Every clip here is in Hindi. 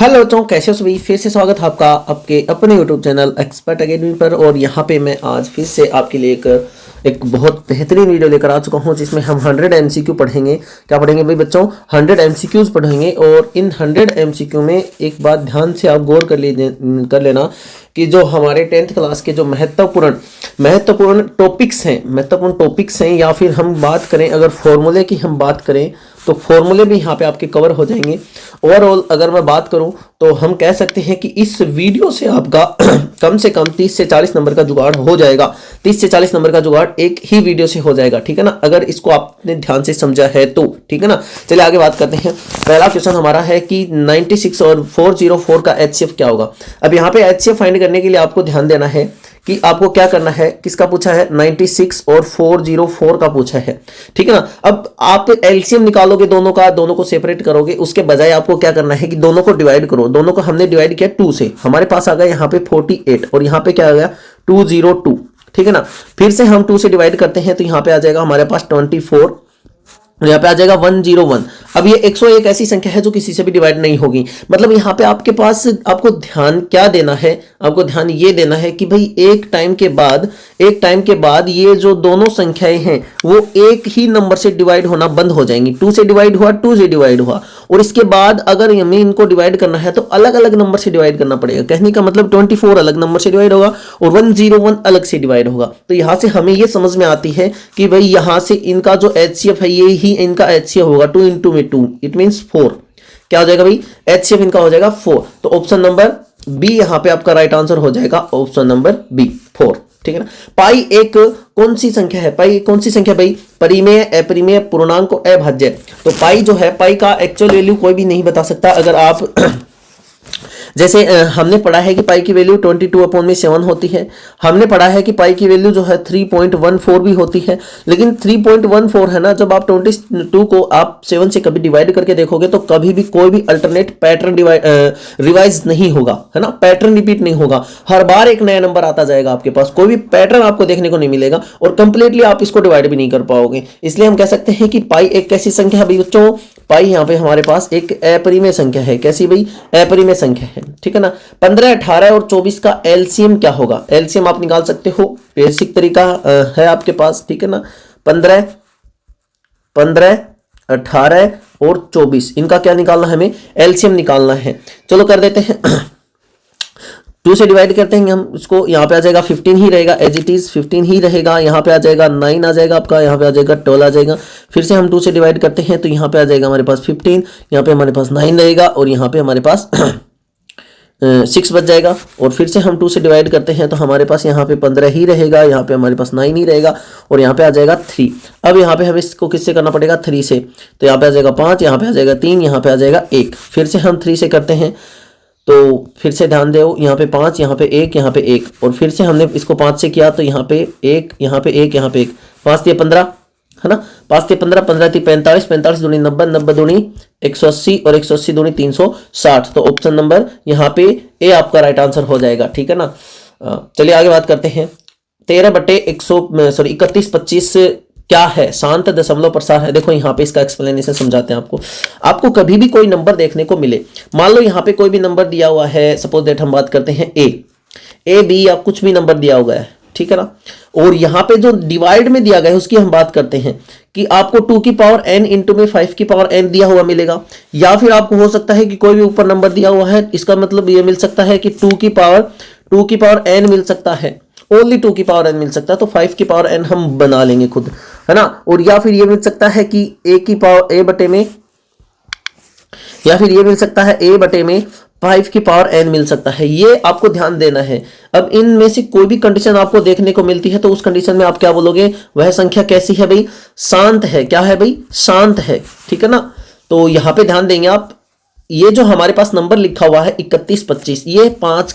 हेलो बच्चों, कैसे हो सभी। फिर से स्वागत है आपका आपके अपने यूट्यूब चैनल एक्सपर्ट अकेडमी पर। और यहाँ पे मैं आज फिर से आपके लिए एक बहुत बेहतरीन वीडियो लेकर आ चुका हूँ जिसमें हम 100 एमसीक्यू पढ़ेंगे। क्या पढ़ेंगे भाई बच्चों? 100 एमसीक्यूज पढ़ेंगे। और इन 100 एमसीक्यू में एक बात ध्यान से आप गौर कर लेना कि जो हमारे 10th क्लास के जो महत्वपूर्ण टॉपिक्स हैं या फिर हम बात करें, अगर फॉर्मूले की हम बात करें तो फॉर्मूले भी यहाँ पे आपके कवर हो जाएंगे। ओवरऑल अगर मैं बात करूं तो हम कह सकते हैं कि इस वीडियो से आपका कम से कम 30 से 40 नंबर का जुगाड़ हो जाएगा। 30 से 40 नंबर का जुगाड़ एक ही वीडियो से हो जाएगा, ठीक है ना, अगर इसको आपने ध्यान से समझा है तो, ठीक है ना। चलिए आगे बात करते हैं। पहला क्वेश्चन हमारा है कि 96 और 404 का HCF क्या होगा। अब यहाँ पे HCF फाइंड करने के लिए आपको ध्यान देना है कि आपको क्या करना है। किसका पूछा है? 96 और 404 का पूछा है, ठीक है ना। अब आप एलसीएम निकालोगे दोनों को सेपरेट करोगे, उसके बजाय आपको क्या करना है कि दोनों को डिवाइड करो। दोनों को हमने डिवाइड किया 2 से, हमारे पास आ गया यहाँ पे 48 और यहाँ पे क्या आ गया 202, ठीक है ना। फिर से हम 2 से डिवाइड करते हैं तो यहाँ पे आ जाएगा हमारे पास 24, यहाँ पे आ जाएगा 101। अब ये 101 ऐसी संख्या है जो किसी से भी डिवाइड नहीं होगी। मतलब यहाँ पे आपके पास आपको ध्यान क्या देना है? आपको ध्यान ये देना है कि भाई एक टाइम के बाद ये जो दोनों संख्याएं हैं वो एक ही नंबर से डिवाइड होना बंद हो जाएंगी। 2 से डिवाइड हुआ, 2 से डिवाइड हुआ, और इसके बाद अगर हमें इनको डिवाइड करना है तो अलग अलग नंबर से डिवाइड करना पड़ेगा। कहने का मतलब 24 अलग नंबर से डिवाइड होगा और 101 अलग से डिवाइड होगा। तो यहाँ से हमें ये समझ में आती है कि भाई यहाँ से इनका जो HCF है ये ही इनका HCF होगा। 2 into में 2 इट मींस 4। क्या हो जाएगा भाई? HCF इनका हो जाएगा 4। तो ऑप्शन नंबर बी यहाँ पे आपका राइट आंसर हो जाएगा, ऑप्शन नंबर बी 4, ठीक है ना। पाई एक कौन सी संख्या है? पाई कौन सी संख्या भाई? परिमेय, अपरिमेय, पूर्णांक, अभाज्य। तो पाई जो है, पाई का एक्चुअल वैल्यू कोई भी नहीं बता सकता। अगर आप जैसे हमने पढ़ा है कि पाई की वैल्यू 22/7 होती है। हमने पढ़ा है कि पाई की वैल्यू जो है 3.14 भी होती है। लेकिन 3.14 है ना, जब आप 22 को आप 7 से कभी डिवाइड करके देखोगे तो कभी भी कोई भी अल्टरनेट पैटर्न रिवाइज नहीं होगा, है ना, पैटर्न रिपीट नहीं होगा। हर बार एक नया नंबर आता जाएगा आपके पास, कोई भी पैटर्न आपको देखने को नहीं मिलेगा और कंप्लीटली आप इसको डिवाइड भी नहीं कर पाओगे। इसलिए हम कह सकते हैं कि पाई एक कैसी संख्या है भाई बच्चों? पाई यहाँ पे हमारे पास एक अपरिमेय संख्या है। कैसी भाई? अपरिमेय संख्या है, ठीक है ना। 15, 18 और 24 का एलसीएम क्या होगा? एलसीएम आप निकाल सकते हो, बेसिक तरीका है आपके पास, ठीक है ना। 15, 18 और 24 इनका क्या निकालना है? हमें एलसीएम निकालना है। चलो कर देते हैं। 2 से डिवाइड करते हैं हम इसको, यहाँ पे आ जाएगा 15 ही रहेगा, एज इट इज 15 ही रहेगा। यहाँ पे आ जाएगा 9 आ जाएगा आपका, यहाँ पे आ जाएगा 12 आ जाएगा। फिर से हम 2 से डिवाइड करते हैं तो यहाँ पे आ जाएगा हमारे पास 15, यहाँ पे हमारे पास 9 रहेगा और यहाँ पे हमारे पास 6 बच जाएगा। और फिर से हम 2 से डिवाइड करते हैं तो हमारे पास यहाँ पे 15 ही रहेगा, यहाँ पे हमारे पास 9 ही रहेगा और यहाँ पे आ जाएगा 3। अब यहाँ पे हमें इसको किससे करना पड़ेगा? 3 से। तो यहाँ पे आ जाएगा 5, यहाँ पे आ जाएगा 3, यहाँ पे आ जाएगा 1। फिर से हम 3 से करते हैं तो फिर से ध्यान दो, यहाँ पे 5, यहाँ पे 1, यहाँ पे 1, और फिर से हमने इसको 5 से किया तो यहाँ पे 1, यहाँ पे 1, यहाँ पे 1, 5 से 15, है ना, 5 से 15, 15 से 45, 45 दूनी 90, 90 दूनी 180 और 180 दूनी 360। तो ऑप्शन नंबर यहाँ पे ए आपका राइट आंसर हो जाएगा, ठीक है ना। चलिए आगे बात करते हैं। 31/25 क्या है? शांत दशमलव प्रसार है। देखो यहाँ पे इसका एक्सप्लेनेशन समझाते हैं आपको। आपको कभी भी कोई नंबर देखने को मिले, मान लो यहाँ पे कोई भी नंबर दिया हुआ है, सपोज दैट हम बात करते हैं ए बी या कुछ भी नंबर दिया हुआ है, ठीक है ना। और यहाँ पे जो डिवाइड में दिया गया है उसकी हम बात करते हैं कि आपको 2 की पावर n इंटू में 5 की पावर n दिया हुआ मिलेगा, या फिर आपको हो सकता है कि कोई भी ऊपर नंबर दिया हुआ है, इसका मतलब ये मिल सकता है कि 2 की पावर n मिल सकता है, ओनली 2 की पावर n मिल सकता है। तो 5 की पावर n हम बना लेंगे खुद, है ना। और या फिर ये मिल सकता है कि a की पावर a बटे में, या फिर ये मिल सकता है a बटे में 5 की पावर n मिल सकता है। ये आपको ध्यान देना है। अब इनमें से कोई भी कंडीशन आपको देखने को मिलती है तो उस कंडीशन में आप क्या बोलोगे? वह संख्या कैसी है भाई? शांत है। क्या है भाई? शांत है, ठीक है ना। तो यहाँ पे ध्यान देंगे आप, ये जो हमारे पास नंबर लिखा हुआ है 31/25, ये 5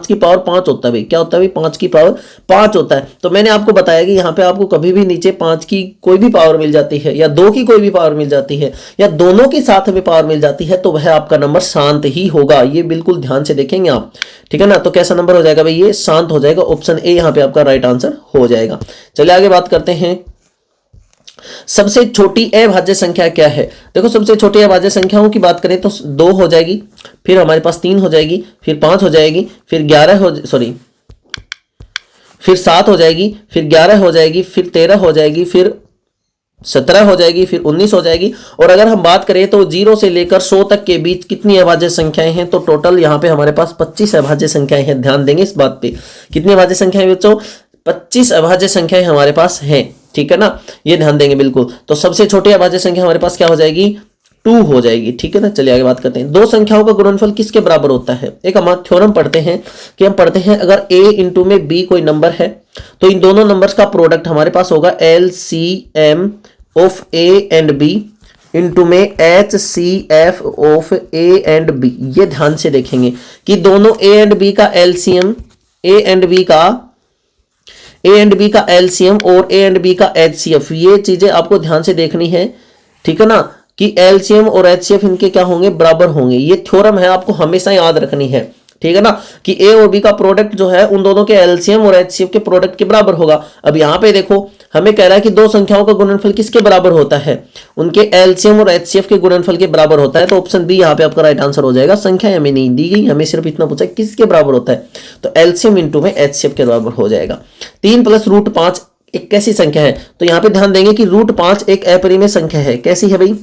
की पावर 5 होता है भाई। क्या होता है भाई? 5 की पावर 5 होता है। तो मैंने आपको बताया कि यहाँ पे आपको कभी भी नीचे 5 की कोई भी पावर मिल जाती है, या 2 की कोई भी पावर मिल जाती है, या दोनों के साथ में पावर मिल जाती है, तो वह आपका नंबर शांत ही होगा। ये बिल्कुल ध्यान से देखेंगे आप, ठीक है ना। तो कैसा नंबर हो जाएगा भाई? ये शांत हो जाएगा। ऑप्शन ए यहाँ पे आपका राइट आंसर हो जाएगा। चलिए आगे बात करते हैं। सबसे छोटी अभाज्य संख्या क्या है? देखो सबसे छोटी अभाज्य संख्याओं की बात करें तो 2 हो जाएगी, फिर हमारे पास 3 हो जाएगी, फिर 5 हो जाएगी, फिर 7 हो जाएगी, फिर 11 हो जाएगी, फिर 13 हो जाएगी, फिर 17 हो जाएगी, फिर 19 हो जाएगी। और अगर हम बात करें तो 0 से लेकर 100 तक के बीच कितनी अभाज्य संख्याएं हैं? तो टोटल यहाँ पे हमारे पास 25 अभाज्य संख्याएं हैं। ध्यान देंगे इस बात पे। कितनी अभाज्य संख्याएं बच्चों? 25 अभाज्य संख्याएं हमारे पास हैं, ठीक है ना, ये ध्यान देंगे बिल्कुल। तो सबसे छोटी अभाज्य संख्या हमारे पास क्या हो जाएगी? 2 हो जाएगी, ठीक है ना। चलिए आगे बात करते हैं। दो संख्याओं का गुणनफल किसके बराबर होता है? एक हम थ्योरम पढ़ते हैं कि हम पढ़ते हैं अगर a इंटू में b कोई नंबर है तो इन दोनों नंबर्स का प्रोडक्ट हमारे पास होगा LCM of a and b into में HCF of a and b। ये ध्यान से देखेंगे कि दोनों a एंड b का LCM, a एंड b का LCM और a एंड b का HCF, ये चीजें आपको ध्यान से देखनी है, ठीक है ना, कि LCM और HCF इनके क्या होंगे? बराबर होंगे। ये थ्योरम है, आपको हमेशा याद रखनी है, ठीक है ना, कि A और B का प्रोडक्ट जो है उन दोनों के LCM और HCF के प्रोडक्ट के बराबर होगा। अब यहाँ पे देखो हमें कह रहा है कि दो संख्याओं का गुणनफल किसके बराबर होता है? उनके LCM और HCF के गुणनफल के बराबर होता है। तो ऑप्शन बी यहाँ पे आपका राइट आंसर हो जाएगा। संख्या हमें नहीं दी गई, हमें सिर्फ इतना पूछा किसके बराबर होता है, तो LCM इंटू में HCF के बराबर हो जाएगा। 3 + √5 एक कैसी संख्या है? तो यहाँ पे ध्यान देंगे कि √5 एक अपरिमेय संख्या है। कैसी है भाई?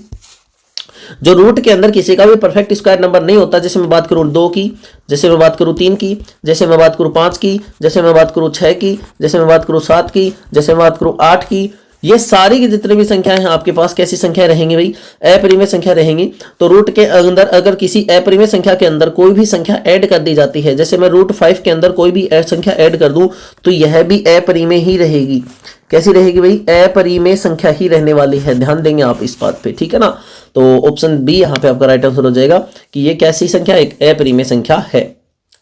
जो रूट के अंदर किसी का भी परफेक्ट स्क्वायर नंबर नहीं होता। जैसे मैं बात करूं 2 की, जैसे मैं बात करूं 3 की, जैसे मैं बात करूं 5 की, जैसे मैं बात करूं 6 की, जैसे मैं बात करूं 7 की, जैसे मैं बात करूं 8 की, ये सारी की जितनी भी संख्याएं हैं आपके पास कैसी संख्याएं रहेंगी भाई? अपरिमेय संख्या रहेंगी। तो रूट के अंदर अगर किसी अपरिमेय संख्या के अंदर कोई भी संख्या ऐड कर दी जाती है, जैसे मैं √5 के अंदर कोई भी संख्या ऐड कर दूं तो यह भी अपरिमेय ही रहेगी। कैसी रहेगी भाई? अपरिमेय संख्या ही रहने वाली है। ध्यान देंगे आप इस बात पे, ठीक है ना। तो ऑप्शन बी यहाँ पे आपका राइट आंसर हो जाएगा कि ये कैसी संख्या? एक अपरिमेय संख्या है।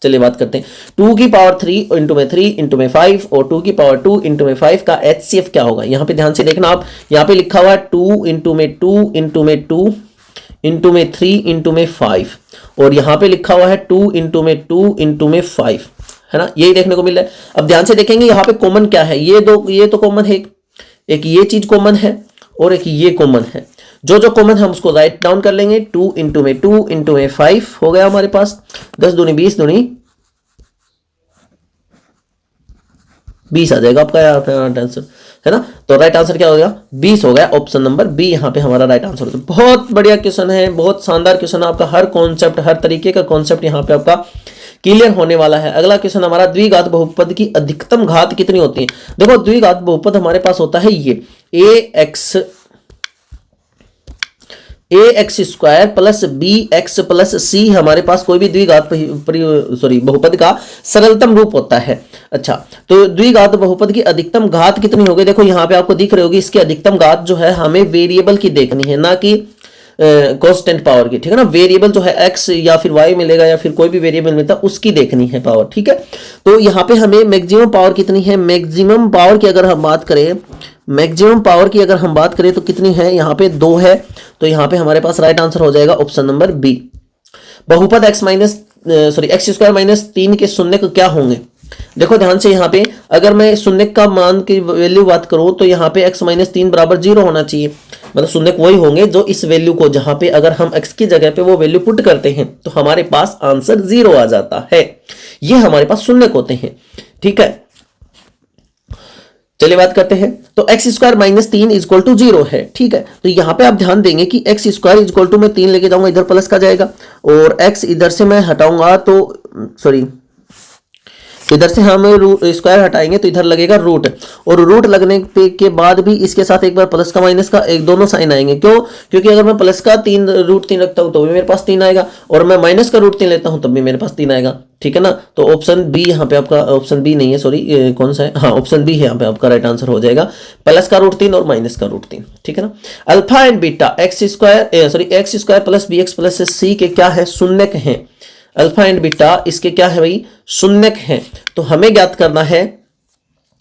चलिए बात करते हैं 2 की पावर 3 इंटू में 3 इंटू में 5 और 2 की पावर 2 इंटू में 5 का HCF क्या होगा? यहाँ पे ध्यान से देखना आप, यहाँ पे लिखा हुआ है 2 इंटू में 2 इंटू में 2 इंटू में 3 इंटू में 5 और यहाँ पे लिखा हुआ है 2 इंटू में 2 इंटू में 5, है ना, यही देखने को मिल रहा है। अब ध्यान से देखेंगे यहाँ पे कॉमन क्या है? ये तो कॉमन है, एक ये चीज कॉमन है और एक ये कॉमन है। जो कॉमन है हम उसको राइट डाउन कर लेंगे। 2 इंटू में 2 इंटू में 5 हो गया हमारे पास 10 दूनी 20 दूनी 20 आ जाएगा आपका राइट आंसर, है ना। तो राइट आंसर क्या हो गया? 20 हो गया। ऑप्शन नंबर बी यहाँ पे हमारा राइट आंसर होगा। बहुत बढ़िया क्वेश्चन है, बहुत शानदार क्वेश्चन है आपका। हर कॉन्सेप्ट, हर तरीके का कॉन्सेप्ट यहाँ पे आपका क्लियर होने वाला है। अगला क्वेश्चन हमारा, द्विघात बहुपद की अधिकतम घात कितनी होती है? देखो द्विघात बहुपद हमारे पास होता है ये ax square plus bx plus c हमारे पास कोई भी द्विघात बहुपद का सरलतम रूप होता है। अच्छा, तो द्विघात बहुपद की अधिकतम घात कितनी होगी? देखो यहाँ पे आपको दिख रही होगी, इसकी अधिकतम घात जो है हमें वेरिएबल की देखनी है, ना कि कांस्टेंट पावर की, ठीक है ना। वेरिएबल जो है x या फिर y मिलेगा या फिर कोई भी वेरिएबल मिलता है उसकी देखनी है पावर, ठीक है। तो यहाँ पे हमें मैक्सिमम पावर कितनी है? मैक्सिमम पावर की अगर हम बात करें, मैक्सिमम पावर की अगर हम बात करें तो कितनी है? यहाँ पे 2 है। तो यहाँ पे हमारे पास राइट आंसर हो जाएगा ऑप्शन नंबर बी। बहुपद x स्क्वायर माइनस 3 के शून्यक क्या होंगे? देखो ध्यान से, यहाँ पे अगर मैं शून्यक का मान की वैल्यू बात करूं तो यहाँ पे x माइनस 3 बराबर 0 होना चाहिए। मतलब शून्यक वही होंगे जो इस वैल्यू को, जहां पे अगर हम x की जगह पे वो वैल्यू पुट करते हैं तो हमारे पास आंसर 0 आ जाता है। ये हमारे पास शून्यक होते हैं, ठीक है। चलिए बात करते हैं। तो x square minus 3 equal to 0 है, ठीक है। तो यहाँ पे आप ध्यान देंगे कि x स्क्वायर इक्वल टू में 3 लेके जाऊंगा, इधर प्लस का जाएगा और x इधर से मैं हटाऊंगा तो इधर से हम स्क्वायर हटाएंगे तो इधर लगेगा रूट, और रूट लगने के बाद भी इसके साथ एक बार प्लस का माइनस का एक दोनों साइन आएंगे। क्यों? क्योंकि अगर मैं प्लस का √3 रखता हूं तो भी मेरे पास 3 आएगा और मैं माइनस का √3 लेता हूं तब भी मेरे पास 3 आएगा, ठीक है ना। तो ऑप्शन बी यहाँ पे आपका, ऑप्शन बी नहीं है सॉरी, कौन सा है? हाँ, ऑप्शन बी है यहाँ पे आपका राइट आंसर हो जाएगा। प्लस का √3 और माइनस का √3, ठीक है ना। Alpha and beta x square plus bx plus c के क्या है? शून्यक है। अल्फा एंड बीटा इसके क्या है भाई? शून्यक है। तो हमें ज्ञात करना है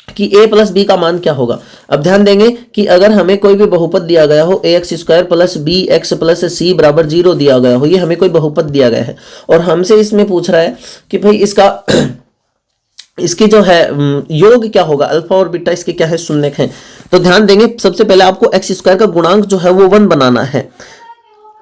कि a प्लस b का मान क्या होगा। अब ध्यान देंगे कि अगर हमें कोई भी बहुपद दिया गया हो, ax square plus bx plus c बराबर 0 दिया गया हो, ये हमें कोई बहुपद दिया गया है और हमसे इसमें पूछ रहा है कि भाई इसका इसकी जो है योग क्या होगा, अल्फा और बीटा इसके क्या है, शून्यक है। तो ध्यान देंगे, सबसे पहले आपको एक्स स्क्वायर का गुणांक जो है वो 1 बनाना है।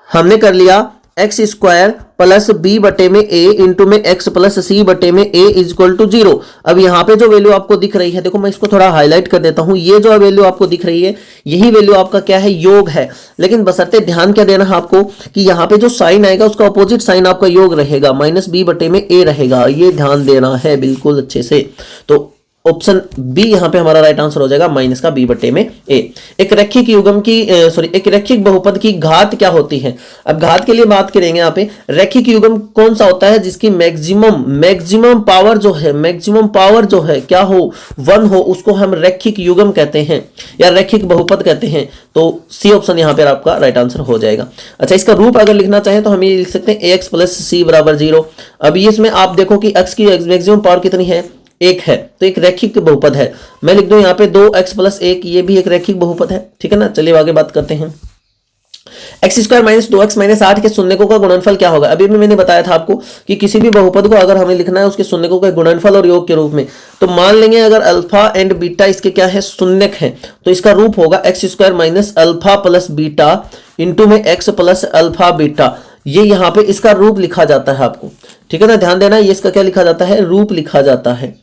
हमने कर लिया एक्स स्क्वायर प्लस बी बटे में ए इंटू में एक्स प्लस सी बटे में ए इज इक्वल टू 0। अब यहाँ पे जो वैल्यू आपको दिख रही है, देखो मैं इसको थोड़ा हाईलाइट कर देता हूं, ये जो वैल्यू आपको दिख रही है यही वैल्यू आपका क्या है, योग है। लेकिन बशर्ते ध्यान क्या देना है आपको कि यहाँ पे जो साइन आएगा उसका अपोजिट साइन आपका योग रहेगा, माइनस बी बटे में ए रहेगा, ये ध्यान देना है बिल्कुल अच्छे से। तो ऑप्शन बी यहां पे हमारा राइट आंसर हो जाएगा, माइनस का बी बटे में ए। एक रैखिक युग्म की एक रैखिक बहुपद की घात क्या होती है। अब घात के लिए बात करेंगे यहाँ पे, रैखिक युग्म कौन सा होता है जिसकी मैक्सिमम पावर जो है क्या हो, 1 हो, उसको हम रैखिक युग्म कहते हैं या रैखिक बहुपद कहते हैं। तो सी ऑप्शन यहाँ पे आपका राइट आंसर हो जाएगा। अच्छा, इसका रूप अगर लिखना चाहें तो हम ये लिख सकते हैं ax प्लस सी बराबर 0। अब इसमें आप देखो कि x की मैक्सिमम पावर कितनी है, 1 है, तो एक रैखिक बहुपद है। मैं लिख दूं यहाँ पे 2x प्लस 1, ये भी एक रैखिक बहुपद है, ठीक है ना। चलिए आगे बात करते हैं। X square minus 2x minus 8 के शून्यकों का गुणनफल क्या होगा। अभी भी मैंने बताया था आपको कि किसी भी बहुपद को अगर हमें लिखना है उसके शून्यकों का गुणनफल और योग के रूप में, तो मान लेंगे अगर अल्फा एंड बीटा इसके क्या है, शून्यक है, तो इसका रूप होगा x square minus alpha plus beta into में एक्स प्लस अल्फा बीटा। ये यहाँ पे इसका रूप लिखा जाता है आपको, ठीक है ना, ध्यान देना, ये इसका क्या लिखा जाता है, रूप लिखा जाता है।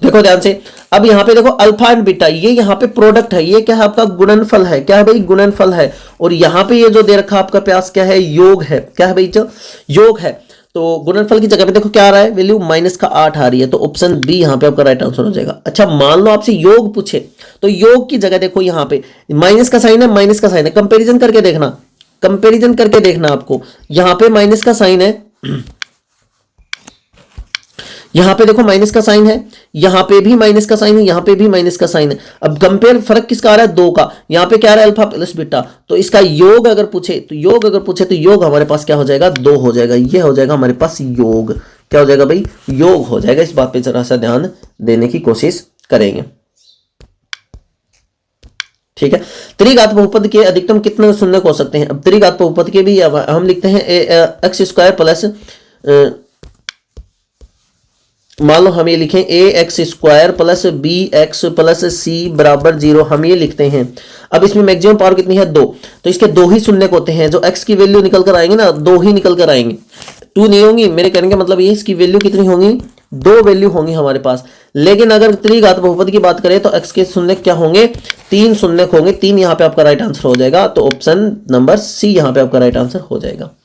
देखो ध्यान से, अब यहाँ पे देखो अल्फा एंड बीटा, ये यहाँ पे प्रोडक्ट है, ये क्या है आपका गुणनफल है, क्या है भाई, गुणनफल है। और यहाँ पे ये जो दे रखा आपका प्यास क्या है, योग है, क्या है भाई, जो योग है। तो गुणनफल की जगह पे देखो क्या आ रहा है, वैल्यू माइनस का 8 आ रही है, तो ऑप्शन बी यहाँ पे आपका राइट आंसर हो जाएगा। अच्छा, मान लो आपसे योग पूछे, तो योग की जगह देखो यहाँ पे माइनस का साइन है, माइनस का साइन है, कंपेरिजन करके देखना आपको, यहाँ पे माइनस का साइन है, यहां पे देखो माइनस का साइन है, यहां पे भी माइनस का साइन है, यहां पे भी माइनस का साइन है। अब कंपेयर फर्क किसका आ रहा है, 2 का। यहां पे क्या आ रहा है, अल्फा प्लस बीटा, तो इसका योग अगर पूछे तो योग हमारे पास क्या हो जाएगा, 2 हो जाएगा। ये हो जाएगा हमारे पास योग, क्या हो जाएगा भाई, योग हो जाएगा। इस बात पे जरा सा ध्यान देने की कोशिश करेंगे, ठीक है। त्रिघात बहुपद के अधिकतम कितने शून्यक हो सकते हैं। अब त्रिघात बहुपद के भी हम लिखते हैं एक्स स्क्वायर प्लस, मान लो हम ये लिखें A X square plus B X plus C बराबर 0, हम ये लिखते हैं। अब इसमें मैक्सिमम पावर कितनी है, 2, तो इसके 2 ही शून्यक होते हैं। जो एक्स की वैल्यू निकल कर आएंगे ना, 2 ही निकल कर आएंगे, 2 नहीं होंगी। मेरे कहने का मतलब ये, इसकी वैल्यू कितनी होंगी, 2 वैल्यू होंगी हमारे पास। लेकिन अगर त्रिघात बहुपद की बात करें तो एक्स के शून्यक क्या होंगे, 3 शून्यक होंगे, 3 यहाँ पे आपका राइट आंसर हो जाएगा। तो ऑप्शन नंबर सी यहाँ पे आपका राइट आंसर हो जाएगा।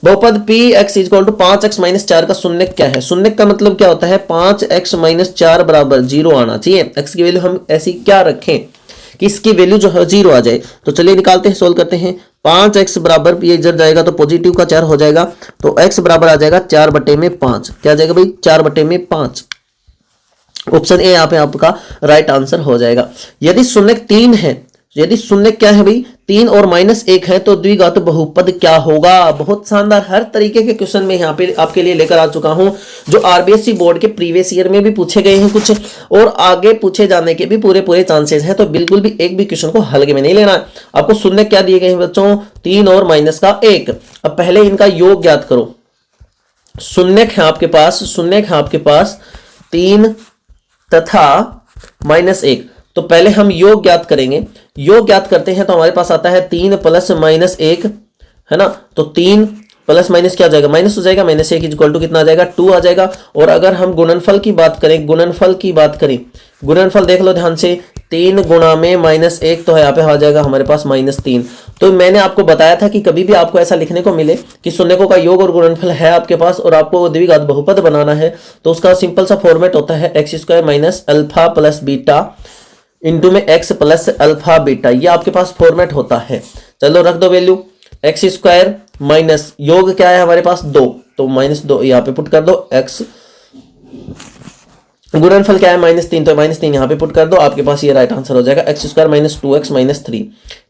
बहुपद P x equal to 5x minus 4 का शून्यक क्या है। शून्यक का मतलब क्या होता है, 5x माइनस 4 बराबर 0 आना चाहिए। x की वैल्यू हम ऐसी क्या रखें कि इसकी वैल्यू जो है 0 आ जाए। तो चलिए निकालते हैं, सोल्व करते हैं। 5x बराबर, ये इधर जाएगा तो पॉजिटिव का 4 हो जाएगा, तो x बराबर आ जाएगा 4 बटे में 5। क्या आ जाएगा भाई, 4 बटे में 5। ऑप्शन ए यहाँ पे आपका राइट आंसर हो जाएगा। यदि शून्यक 3 है, यदि शून्यक क्या है भाई, 3 और माइनस 1 है, तो द्विघात बहुपद क्या होगा। बहुत शानदार, हर तरीके के क्वेश्चन में यहाँ पे आपके लिए लेकर आ चुका हूं, जो आरबीएससी बोर्ड के प्रीवियस ईयर में भी पूछे गए हैं कुछ, और आगे पूछे जाने के भी पूरे चांसेस हैं। तो बिल्कुल भी एक भी क्वेश्चन को हल्के में नहीं लेना है। आपको शून्यक क्या दिए गए हैं बच्चों, 3 और माइनस का 1। अब पहले इनका योग ज्ञात करो। शून्यक है आपके पास 3 तथा माइनस 1। तो पहले हम योग ज्ञात करेंगे। योग ज्ञात करते हैं तो हमारे पास आता है 3 प्लस माइनस 1, है ना। तो 3 प्लस माइनस क्या हो जाएगा, माइनस हो जाएगा, माइनस 1 इक्वल टू कितना आ जाएगा, 2 आ जाएगा। और अगर हम गुणनफल की बात करें, गुणनफल देख लो ध्यान से, 3 गुणा में माइनस 1, तो यहाँ पे आ जाएगा हमारे पास माइनस 3। तो मैंने आपको बताया था कि कभी भी आपको ऐसा लिखने को मिले कि शून्यकों का योग और गुणनफल है आपके पास और आपको द्विघात बहुपद बनाना है, तो उसका सिंपल सा फॉर्मेट होता है x square minus alpha plus beta into में एक्स प्लस अल्फा बीटा। ये आपके पास फॉर्मेट होता है। चलो रख दो वैल्यू, एक्स स्क्वायर माइनस योग क्या है हमारे पास 2, तो माइनस 2 यहाँ पे पुट कर दो। एक्स गुणनफल क्या है माइनस 3, तो माइनस 3 यहाँ पे पुट कर दो। आपके पास ये राइट आंसर हो जाएगा x square minus 2x minus 3,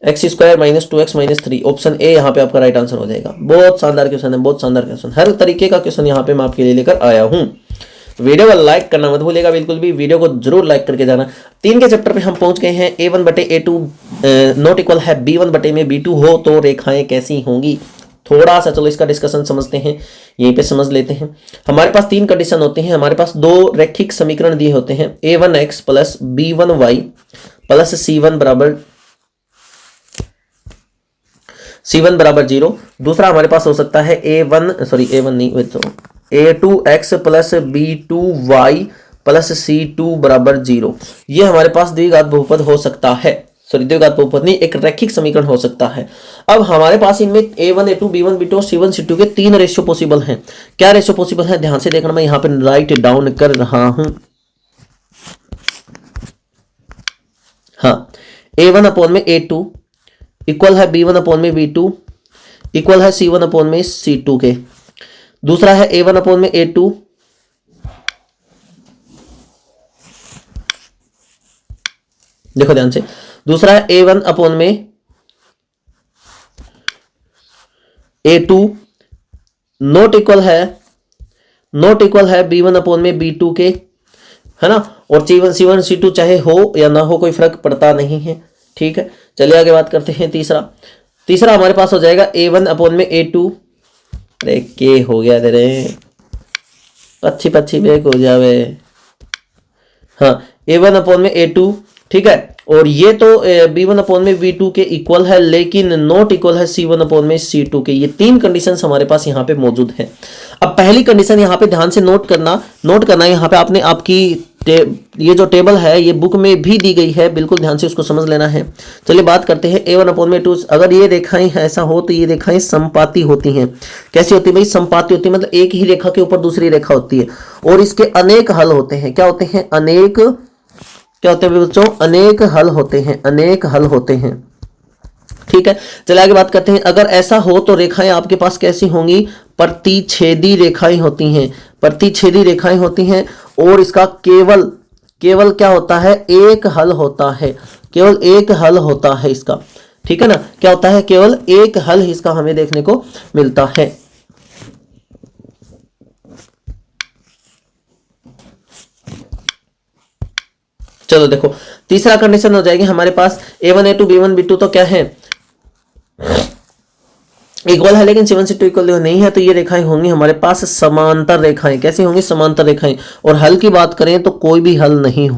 x square minus 2x minus 3। Option A यहाँ पे आपका राइट आंसर हो जाएगा। बहुत शानदार क्वेश्चन है, बहुत शानदार क्वेश्चन, हर तरीके का क्वेश्चन यहाँ पे मैं आपके लिए लेकर आया हूँ। वीडियो को लाइक करना मत भूलिएगा, बिल्कुल भी वीडियो को जरूर लाइक करके जाना। 3 के चैप्टर पे हम पहुंच गए हैं। A1 बटे A2 नॉट इक्वल है B1 बटे में B2 हो तो रेखाएं कैसी होंगी। थोड़ा सा चलो इसका डिस्कशन समझते हैं, यहीं पे समझ लेते हैं। हमारे पास तीन कंडीशन होती हैं, हमारे पास दो रैखिक समीकरण दिए होते हैं, a1x plus b1y plus c1 बराबर 0। दूसरा हमारे पास हो सकता है a2x plus b2y plus c2 बराबर 0। ये हमारे पास द्विघात बहुपद हो सकता है, द्विघात बहुपद नहीं, एक रैखिक समीकरण हो सकता है। अब हमारे पास इनमें a1 a2 b1 b2 और c1 c2 के तीन रेशियो पॉसिबल हैं। क्या रेशियो पॉसिबल है, ध्यान से देखना, मैं यहां पे राइट डाउन कर रहा हूं। हाँ, a1 अपॉन में a2 इक्वल है b1 अपॉन में b2 इक्वल है c1 अपॉन में c2 के। दूसरा है a1 अपॉन में a2 देखो ध्यान से, दूसरा है a1 अपॉन में a2 नॉट इक्वल है b1 अपॉन में b2 के, है ना। और c1 c2 चाहे हो या ना हो कोई फर्क पड़ता नहीं है, ठीक है। चलिए आगे बात करते हैं। तीसरा हमारे पास हो जाएगा a1 अपॉन में a2, अरे के हो गया तेरे पच्छी बेक हो जावे, हाँ a1 अपॉन में a2, ठीक है। और ये तो b1 अपॉन में b2 के इक्वल है, लेकिन नॉट इक्वल है c1 अपॉन में c2 के। ये तीन कंडीशंस हमारे पास यहाँ पे मौजूद है। अब पहली कंडीशन यहाँ पे ध्यान से नोट करना यहाँ पे आपने आपकी ये जो टेबल है ये बुक में भी दी गई है, बिल्कुल ध्यान से उसको समझ लेना है। चलिए बात करते हैं a1 अपॉन में 2। अगर ये रेखाएं ऐसा हो तो ये रेखाएं समपाती होती हैं। कैसी होती है भाई, समपाती होती है, मतलब एक ही रेखा के ऊपर दूसरी रेखा होती है और इसके अनेक हल होते हैं। क्या होते हैं, क्या होते हैं बच्चों, अनेक हल होते हैं, ठीक है। चलिए आगे बात करते हैं। अगर ऐसा हो तो रेखाएं आपके पास कैसी होंगी, प्रतिच्छेदी रेखाएं होती हैं और इसका केवल क्या होता है, एक हल होता है, केवल एक हल होता है इसका, ठीक है ना। क्या होता है, केवल एक हल इसका हमें देखने को मिलता है। चलो देखो, तीसरा कंडीशन हो जाएगी हमारे पास a1 a2 b1 b2 तो क्या है, इक्वल है, लेकिन c1 c2 इक्वल नहीं है, तो ये रेखाएं होंगी हमारे पास समांतर रेखाएं। कैसी होंगी, समांतर रेखाएं। और हल की बात करें तो कोई हल नहीं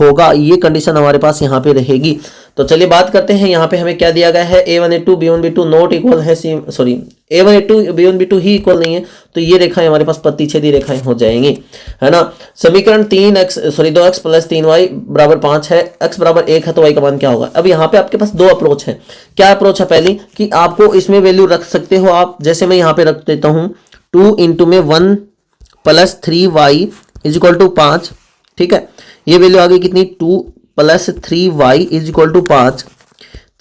होगा, ये कंडीशन हमारे पास यहाँ पे रहेगी। तो चलिए बात करते हैं, यहाँ पे हमें क्या दिया गया है, a1 a2 b1 b2 not equal है a1 a2 b1 b2 ही इक्वल नहीं है, तो ये रेखाएं हमारे पास प्रतिच्छेदी रेखाएं हो जाएंगी, है ना। समीकरण 2x प्लस 3y बराबर 5 है, x बराबर 1 है, तो y का मान क्या होगा। अब यहाँ पे आपके पास दो अप्रोच है। क्या अप्रोच है, पहली कि आपको इसमें वैल्यू रख सकते हो आप, जैसे मैं यहाँ पे रख देता हूँ 2 इंटू में 1 plus 3y is equal to 5, ठीक है। ये वैल्यू आ गई कितनी, 2 plus 3y is equal to 5,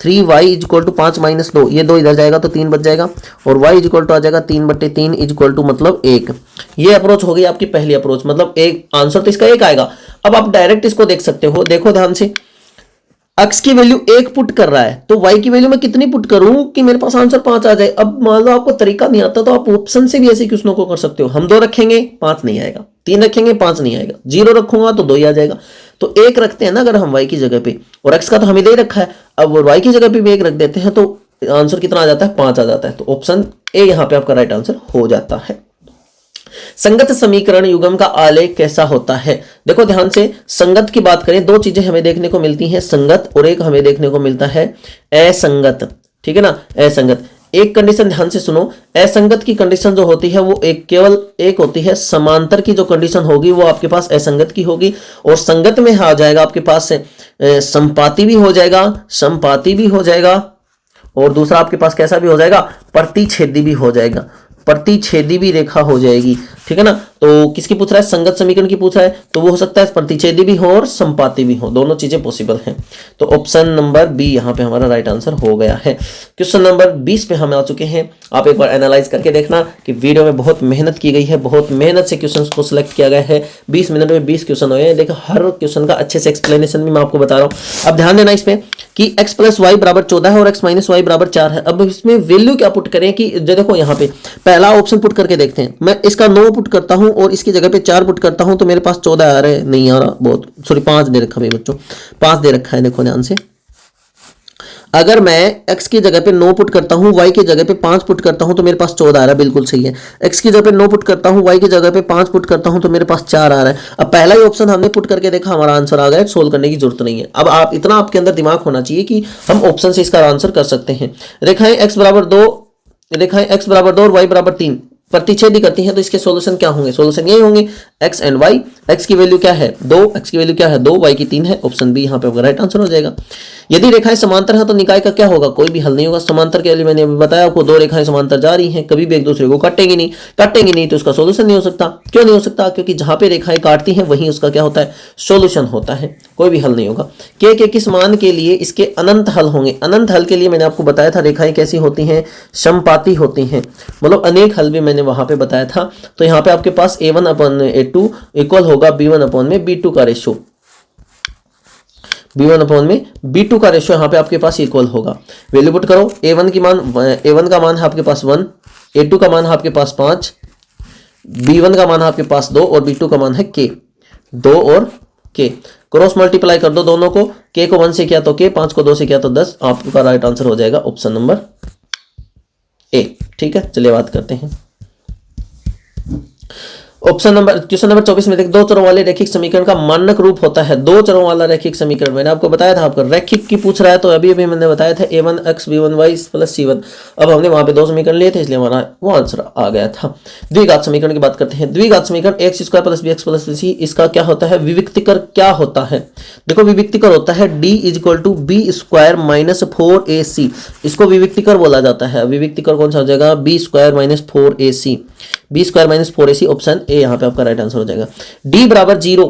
3y is equal to 5 minus 2, ये 2 इधर जाएगा तो 3 बच जाएगा, और y इज इक्वल टू आ जाएगा 3/3 इज इक्वल टू मतलब 1। ये अप्रोच हो गई आपकी पहली अप्रोच, मतलब एक आंसर तो इसका 1 आएगा। अब आप डायरेक्ट इसको देख सकते हो, देखो ध्यान से, x की वैल्यू 1 पुट कर रहा है, तो y की वैल्यू मैं कितनी पुट करूं कि मेरे पास आंसर 5 आ जाए। अब मान लो आपको तरीका नहीं आता तो आप ऑप्शन से भी ऐसे क्वेश्चनों को कर सकते हो। हम 2 रखेंगे 5 नहीं आएगा, 3 रखेंगे 5 नहीं आएगा, 0 रखूंगा तो 2 ही आ जाएगा। तो 1 रखते हैं ना अगर हम y की जगह पे, और x का तो हमें दे रखा है, अब y की जगह पे भी 1 रख देते हैं तो आंसर कितना आ जाता है, 5 आ जाता है। तो ऑप्शन ए यहाँ पे आपका राइट आंसर हो जाता है। संगत समीकरण युग्म का आलेख कैसा होता है, देखो ध्यान से, संगत की बात करें, दो चीजें हमें देखने को मिलती हैं, संगत और एक हमें देखने को मिलता है असंगत, ठीक है ना, असंगत। एक कंडीशन ध्यान से सुनो, असंगत की कंडीशन जो होती है वो केवल एक होती है, समांतर की जो कंडीशन होगी वो आपके पास असंगत की होगी, और संगत में आ जाएगा आपके पास संपाती भी हो जाएगा, और दूसरा आपके पास कैसा भी हो जाएगा, प्रतिच्छेदी भी हो जाएगा, प्रतिच्छेदी भी रेखा हो जाएगी, ठीक है ना। तो किसकी पूछ रहा है, संगत समीकरण की पूछ रहा है, तो वो हो सकता है प्रतिच्छेदी भी हो और संपाती भी हो, दोनों चीजें पॉसिबल हैं। तो ऑप्शन नंबर बी यहाँ पे हमारा राइट आंसर हो गया है। क्वेश्चन नंबर 20 पे हम आ चुके हैं। आप एक बार एनालाइज करके देखना कि वीडियो में बहुत मेहनत की गई है, बहुत मेहनत से क्वेश्चन को सिलेक्ट किया गया है। 20 मिनट में 20 क्वेश्चन हुए हैं, देखो हर क्वेश्चन का अच्छे से एक्सप्लेनेशन भी मैं आपको बता रहा हूँ। अब ध्यान देना इसमें कि x प्लस वाई बराबर 14 है और x माइनस वाई बराबर 4 है। अब इसमें वैल्यू क्या पुट करें कि देखो यहाँ पे पहला ऑप्शन पुट करके देखते हैं, मैं इसका 9 पुट करता हूँ और इसकी जगह पे 4 पुट करता हूँ, तो मेरे पास 14 आ रहा है, नहीं आ रहा, बहुत सॉरी 5 दे रखा है बच्चों, 5 दे रखा है, देखो ध्यान से अगर मैं x की जगह पे 9 पुट करता हूं, y की जगह पे 5 पुट करता हूं तो मेरे पास 14 आ रहा है, बिल्कुल सही है। x की जगह पे 9 पुट करता हूं, y की जगह पे 5 पुट करता हूं तो मेरे पास 4 आ रहा है। अब पहला ही ऑप्शन हमने पुट करके देखा, हमारा आंसर आ गया, सोल्व करने की जरूरत नहीं है। अब आप इतना आपके अंदर दिमाग होना चाहिए कि हम ऑप्शन से इसका आंसर कर सकते हैं। रेखाएं x बराबर 2, रेखाएं x बराबर 2 और y बराबर 3 प्रतिच्छेद करती हैं, तो इसके सॉल्यूशन क्या होंगे? सॉल्यूशन यही होंगे x एंड y। x की वैल्यू क्या है 2, x की वैल्यू क्या है 2, y की 3 है। ऑप्शन बी यहाँ पे आपका राइट आंसर हो जाएगा। यदि रेखाएं समांतर है तो निकाय का क्या होगा? कोई भी हल नहीं होगा। समांतर के लिए मैंने अभी बताया आपको, दो रेखाएं समांतर जा रही हैं, कभी भी एक दूसरे को काटेंगी नहीं तो उसका सॉल्यूशन नहीं हो सकता। क्यों नहीं हो सकता? क्योंकि जहां पे रेखाएं काटती हैं वहीं उसका क्या होता है? सॉल्यूशन होता है, कोई भी हल नहीं होगा। के किस मान के लिए इसके अनंत हल होंगे? अनंत हल के लिए मैंने आपको बताया था रेखाएं कैसी होती हैं? समपाती होती हैं, मतलब अनेक हल भी मैंने वहां पे बताया था। तो यहाँ पे आपके पास a1/a2 इक्वल होगा b1/b2 का रेशियो, b1/b2 का रेशियो यहाँ पे आपके पास इक्वल होगा। वैल्यू पुट करो, a1 का मान है आपके पास 1, a2 का मान है आपके पास 5, b1 का मान है आपके पास 2 और b2 का मान है k, 2 और k। क्रॉस मल्टीप्लाई कर दो दोनों को, k को 1 से किया तो k, 5 को 2 से किया तो 10। आपका राइट आंसर हो जाएगा ऑप्शन नंबर ए। ठीक है, चलिए बात करते हैं क्वेश्चन नंबर 24 में देखिए, दो चरों वाले रैखिक समीकरण का मानक रूप होता है। दो चरों वाला रैखिक समीकरण मैंने आपको बताया था, आपका रैखिक की पूछ रहा है तो अभी मैंने बताया था a1x b1y + c1। अब हमने वहां पे दो समीकरण लिए थे इसलिए हमारा वो आंसर आ गया था। द्विघात समीकरण की बात करते हैं। द्विघात समीकरण x² + bx + c, इसका क्या होता है? विविक्तिकर क्या होता है? देखो विविक्तिकर होता है d = b² - 4ac, इसको विविक्तिकर बोला जाता है। विविक्तिकर कौन सा हो जाएगा? b² - 4ac, b² - 4ac, option A यहाँ पे आपका राइट आंसर हो जाएगा। d बराबर 0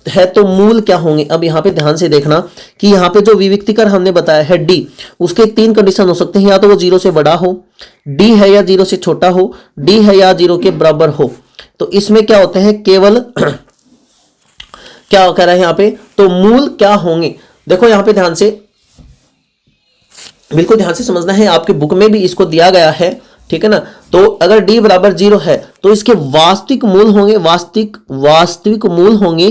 है तो मूल क्या होंगे? अब यहाँ पे ध्यान से देखना कि यहाँ पे जो विविक्तिकर हमने बताया है d, उसके 3 कंडीशन हो सकते हैं, या तो वो 0 से बड़ा हो, d है या 0 से छोटा हो, d है या 0 के बराबर हो। तो इसमें क्या होते हैं? केवल क्या कह रहा है यहाँ पे? तो मूल क्या होंगे? देखो यहाँ पे ध्यान से, बिल्कुल ध्यान से समझना है, आपके बुक में भी इसको दिया गया है, ठीक है ना। तो अगर d बराबर 0 है तो इसके वास्तविक मूल होंगे, वास्तविक मूल होंगे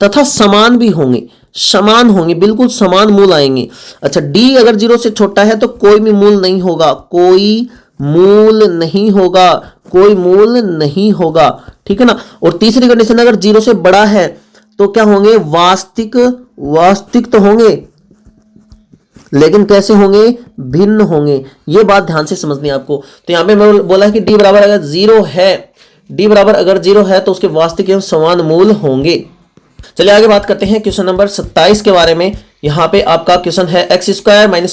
तथा समान भी होंगे, समान होंगे, बिल्कुल समान मूल आएंगे। अच्छा, d अगर 0 से छोटा है तो कोई भी मूल नहीं होगा, कोई मूल नहीं होगा, कोई मूल नहीं होगा, ठीक है ना। और तीसरी कंडीशन, अगर 0 से बड़ा है तो क्या होंगे? वास्तविक तो होंगे, लेकिन कैसे होंगे? भिन्न होंगे। ये बात ध्यान से समझनी है आपको। तो यहां पे मैं बोला कि d बराबर अगर 0 है, d बराबर अगर 0 है तो उसके वास्तविक एवं समान मूल होंगे। चलिए आगे बात करते हैं क्वेश्चन नंबर 27 के बारे में। यहाँ पे आपका क्वेश्चन है x² -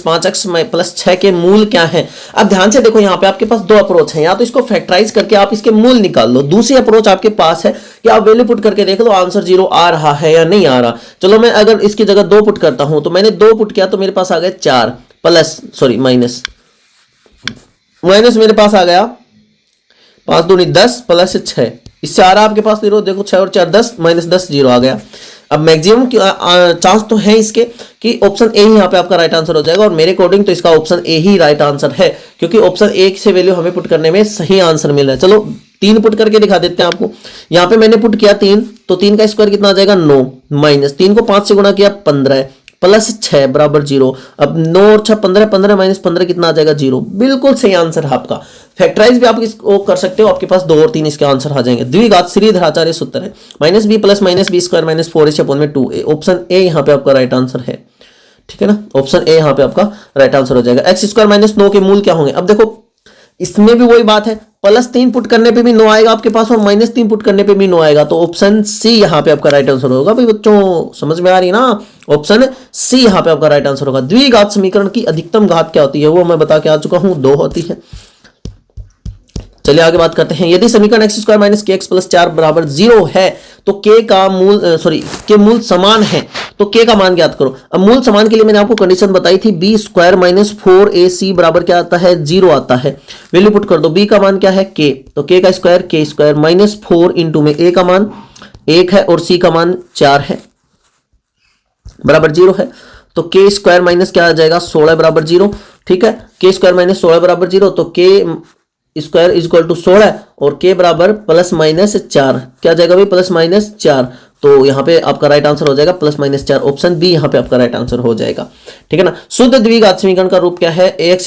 5x + 6 के मूल क्या है? अब ध्यान से देखो, यहाँ पे आपके पास दो अप्रोच है, या तो इसको फैक्टराइज करके आप इसके मूल निकाल लो, दूसरी अप्रोच आपके पास है कि आप वैल्यू पुट करके देख लो आंसर 0 आ रहा है या नहीं आ रहा। चलो मैं अगर इसकी जगह 2 पुट करता हूं, तो मैंने 2 पुट किया तो मेरे पास आ गया 4 माइनस मेरे पास आ गया 5 दूनी 10 + 6, इससे आ रहा आपके पास 0। देखो 6 और 4 10, -10 0 आ गया। अब मैक्सिमम चांस तो है इसके कि ऑप्शन ए ही यहाँ पे आपका राइट आंसर हो जाएगा, और मेरे अकॉर्डिंग तो इसका option A he right answer है, क्योंकि ऑप्शन ए से वैल्यू हमें पुट करने में सही आंसर मिल रहा है। चलो 3 पुट करके दिखा देते हैं आपको। यहाँ पे मैंने पुट किया 3, तो 3 का स्क्वायर कितना आ जाएगा? 9, माइनस 3 को 5 से गुणा किया 15 + 6 बराबर 0। अब 9 और 6 15, 15 - 15 कितना आ जाएगा? 0। बिल्कुल सही आंसर है आपका। फैक्टराइज भी आप इसको कर सकते हो, आपके पास 2 और 3 इसके आंसर आ जाएंगे। द्विघात श्रीधराचार्य सूत्र है -b + -b² - 4ac/2a, option A यहाँ पे आपका राइट आंसर है, ठीक है ना। ऑप्शन ए यहाँ पे आपका राइट आंसर हो जाएगा। x² - 9 के मूल क्या होंगे? अब देखो इसमें भी वही बात है, +3 पुट करने पे भी 9 आएगा आपके पास और -3 पुट करने पे भी 9 आएगा, तो ऑप्शन सी यहाँ पे आपका राइट आंसर होगा। भाई बच्चों समझ में आ रही ना? ऑप्शन सी यहाँ पे आपका राइट आंसर होगा। द्विघात समीकरण की अधिकतम घात क्या होती है वो मैं बता के आ चुका हूं, 2 होती है। चलिए आगे बात करते हैं। यदि समीकरण x² - kx + 4 बराबर 0 है तो के मूल समान है, तो k का मान ज्ञात करो। अब मूल समान के लिए मैंने आपको कंडीशन बताई थी, b² - 4ac बराबर क्या आता है? 0 आता है। वैल्यू पुट कर दो, b का मान क्या है? k, तो k का स्क्वायर k² - 4 इंटू में a का मान 1 है और c का मान 4 है बराबर 0 है, तो k² माइनस क्या आ जाएगा? 16 बराबर 0, ठीक है। k² - 16 बराबर 0, तो k स्क्वायर = 16 और k बराबर +-4, क्या जाएगा भाई? +-4, तो यहाँ पे आपका राइट आंसर हो जाएगा +-4, ऑप्शन बी यहाँ पे आपका राइट आंसर हो जाएगा। ठीक है ना। शुद्ध द्विघात समीकरण का रूप क्या है,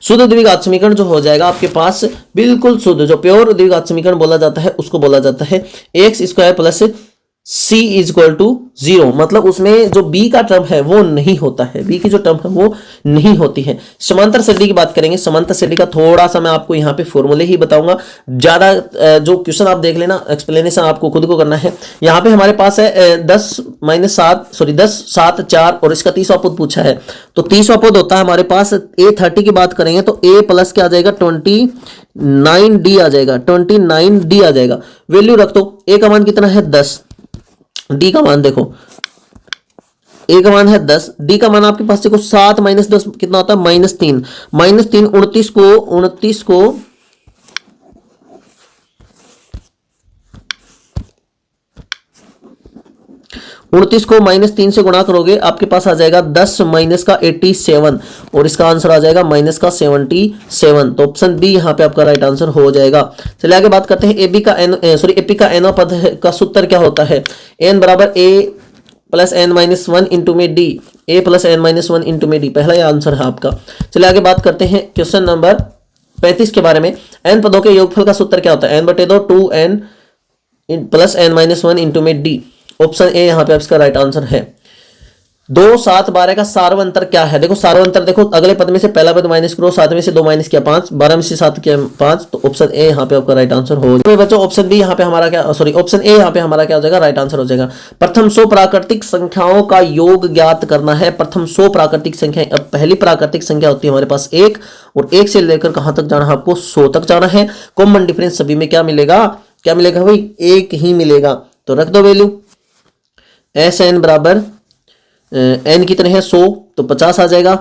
शुद्ध द्विघात समीकरण जो हो जाएगा आपके पास बिल्कुल शुद्ध, जो प्योर द्विघात समीकरण बोला जाता है उसको बोला जाता है x² plus c equal to 0, मतलब उसमें जो b का टर्म है वो नहीं होता है, b की जो टर्म है वो नहीं होती है। समांतर श्रेणी की बात करेंगे, समांतर श्रेणी का थोड़ा सा मैं आपको यहाँ पे फॉर्मूले ही बताऊंगा, ज्यादा जो क्वेश्चन आप देख लेना, एक्सप्लेनेशन आपको खुद को करना है। यहाँ पे हमारे पास है 10 7 4 और इसका 30वां पद पूछा है, तो 30वां पद होता है हमारे पास a30 की बात करेंगे तो a प्लस क्या आ जाएगा 29d आ जाएगा, 29d आ जाएगा। वैल्यू रख दो, a का मान कितना है 10, डी का मान देखो, ए का मान है 10, डी का मान आपके पास देखो 7 - 10 कितना होता है -3, -3 29 को 29 को -3 से गुणा करोगे आपके पास आ जाएगा 10 - का 87 और इसका आंसर आ जाएगा -77, तो ऑप्शन बी यहाँ पे आपका राइट आंसर हो जाएगा। चलिए आगे बात करते हैं एपी का एनवा पद का सूत्र क्या होता है, n बराबर a प्लस n-1 इंटू में D, a plus n-1 into में डी, पहला ये आंसर है आपका। चलिए आगे बात करते हैं क्वेश्चन नंबर 35 के बारे में। n पदों के योगफल का सूत्र क्या होता है, n/2 2n plus n-1 into में डी, ऑप्शन ए यहाँ पे इसका राइट आंसर है। 2 7 12 का सार्वंतर क्या है, देखो सार्वंतर देखो, अगले पद में से पहला पद माइनस करो, 7 में से 2 माइनस किया 5, 12 में से 7 किया 5, तो ऑप्शन ए यहाँ पे आपका राइट आंसर हो जाएगा। बच्चों ऑप्शन बी यहाँ पे हमारा क्या, ऑप्शन ए यहाँ पे हमारा क्या हो जाएगा, राइट आंसर हो जाएगा। प्रथम 100 प्राकृतिक संख्याओं का योग ज्ञात करना है, प्रथम 100 प्राकृतिक संख्या। अब पहली प्राकृतिक संख्या होती है हमारे पास 1, और 1 से लेकर कहां तक जाना है, आपको 100 तक जाना है। कॉमन डिफरेंस सभी में क्या मिलेगा भाई, 1 ही मिलेगा, तो रख दो वैल्यू, एस एन बराबर एन कितने हैं 100, तो 50 आ जाएगा।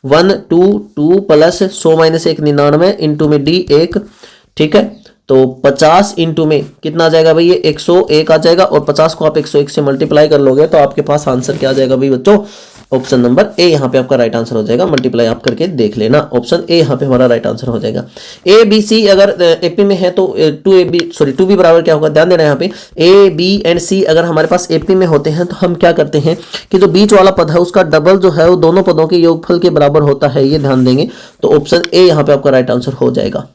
1 2 2 प्लस 100 - 1 99 इंटू में डी 1, ठीक है, तो 50 इंटू में कितना आ जाएगा भाई, ये 101 आ जाएगा, और 50 को आप 101 से मल्टीप्लाई कर लोगे तो आपके पास आंसर क्या आ जाएगा भाई बच्चों, ऑप्शन नंबर ए यहाँ पे आपका राइट आंसर हो जाएगा। मल्टीप्लाई आप करके देख लेना, ऑप्शन ए यहाँ पे हमारा राइट आंसर हो जाएगा। ए बी सी अगर एपी में है तो 2b बराबर क्या होगा, ध्यान देना यहाँ पे, ए बी एंड सी अगर हमारे पास एपी में होते हैं तो हम क्या करते हैं कि जो बीच वाला पद है उसका डबल जो है वो दोनों पदों के योगफल के बराबर होता है, ये ध्यान देंगे, तो ऑप्शन ए यहाँ पे आपका राइट आंसर हो जाएगा।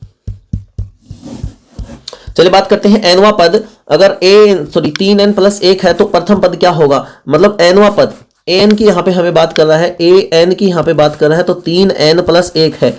चलिए बात करते हैं एनवा पद, अगर 3n + 1 है तो प्रथम पद क्या होगा, मतलब एनवा पद an की यहाँ पे हमें बात कर रहा है, an की यहाँ पे बात कर रहा है, तो 3n + 1 है,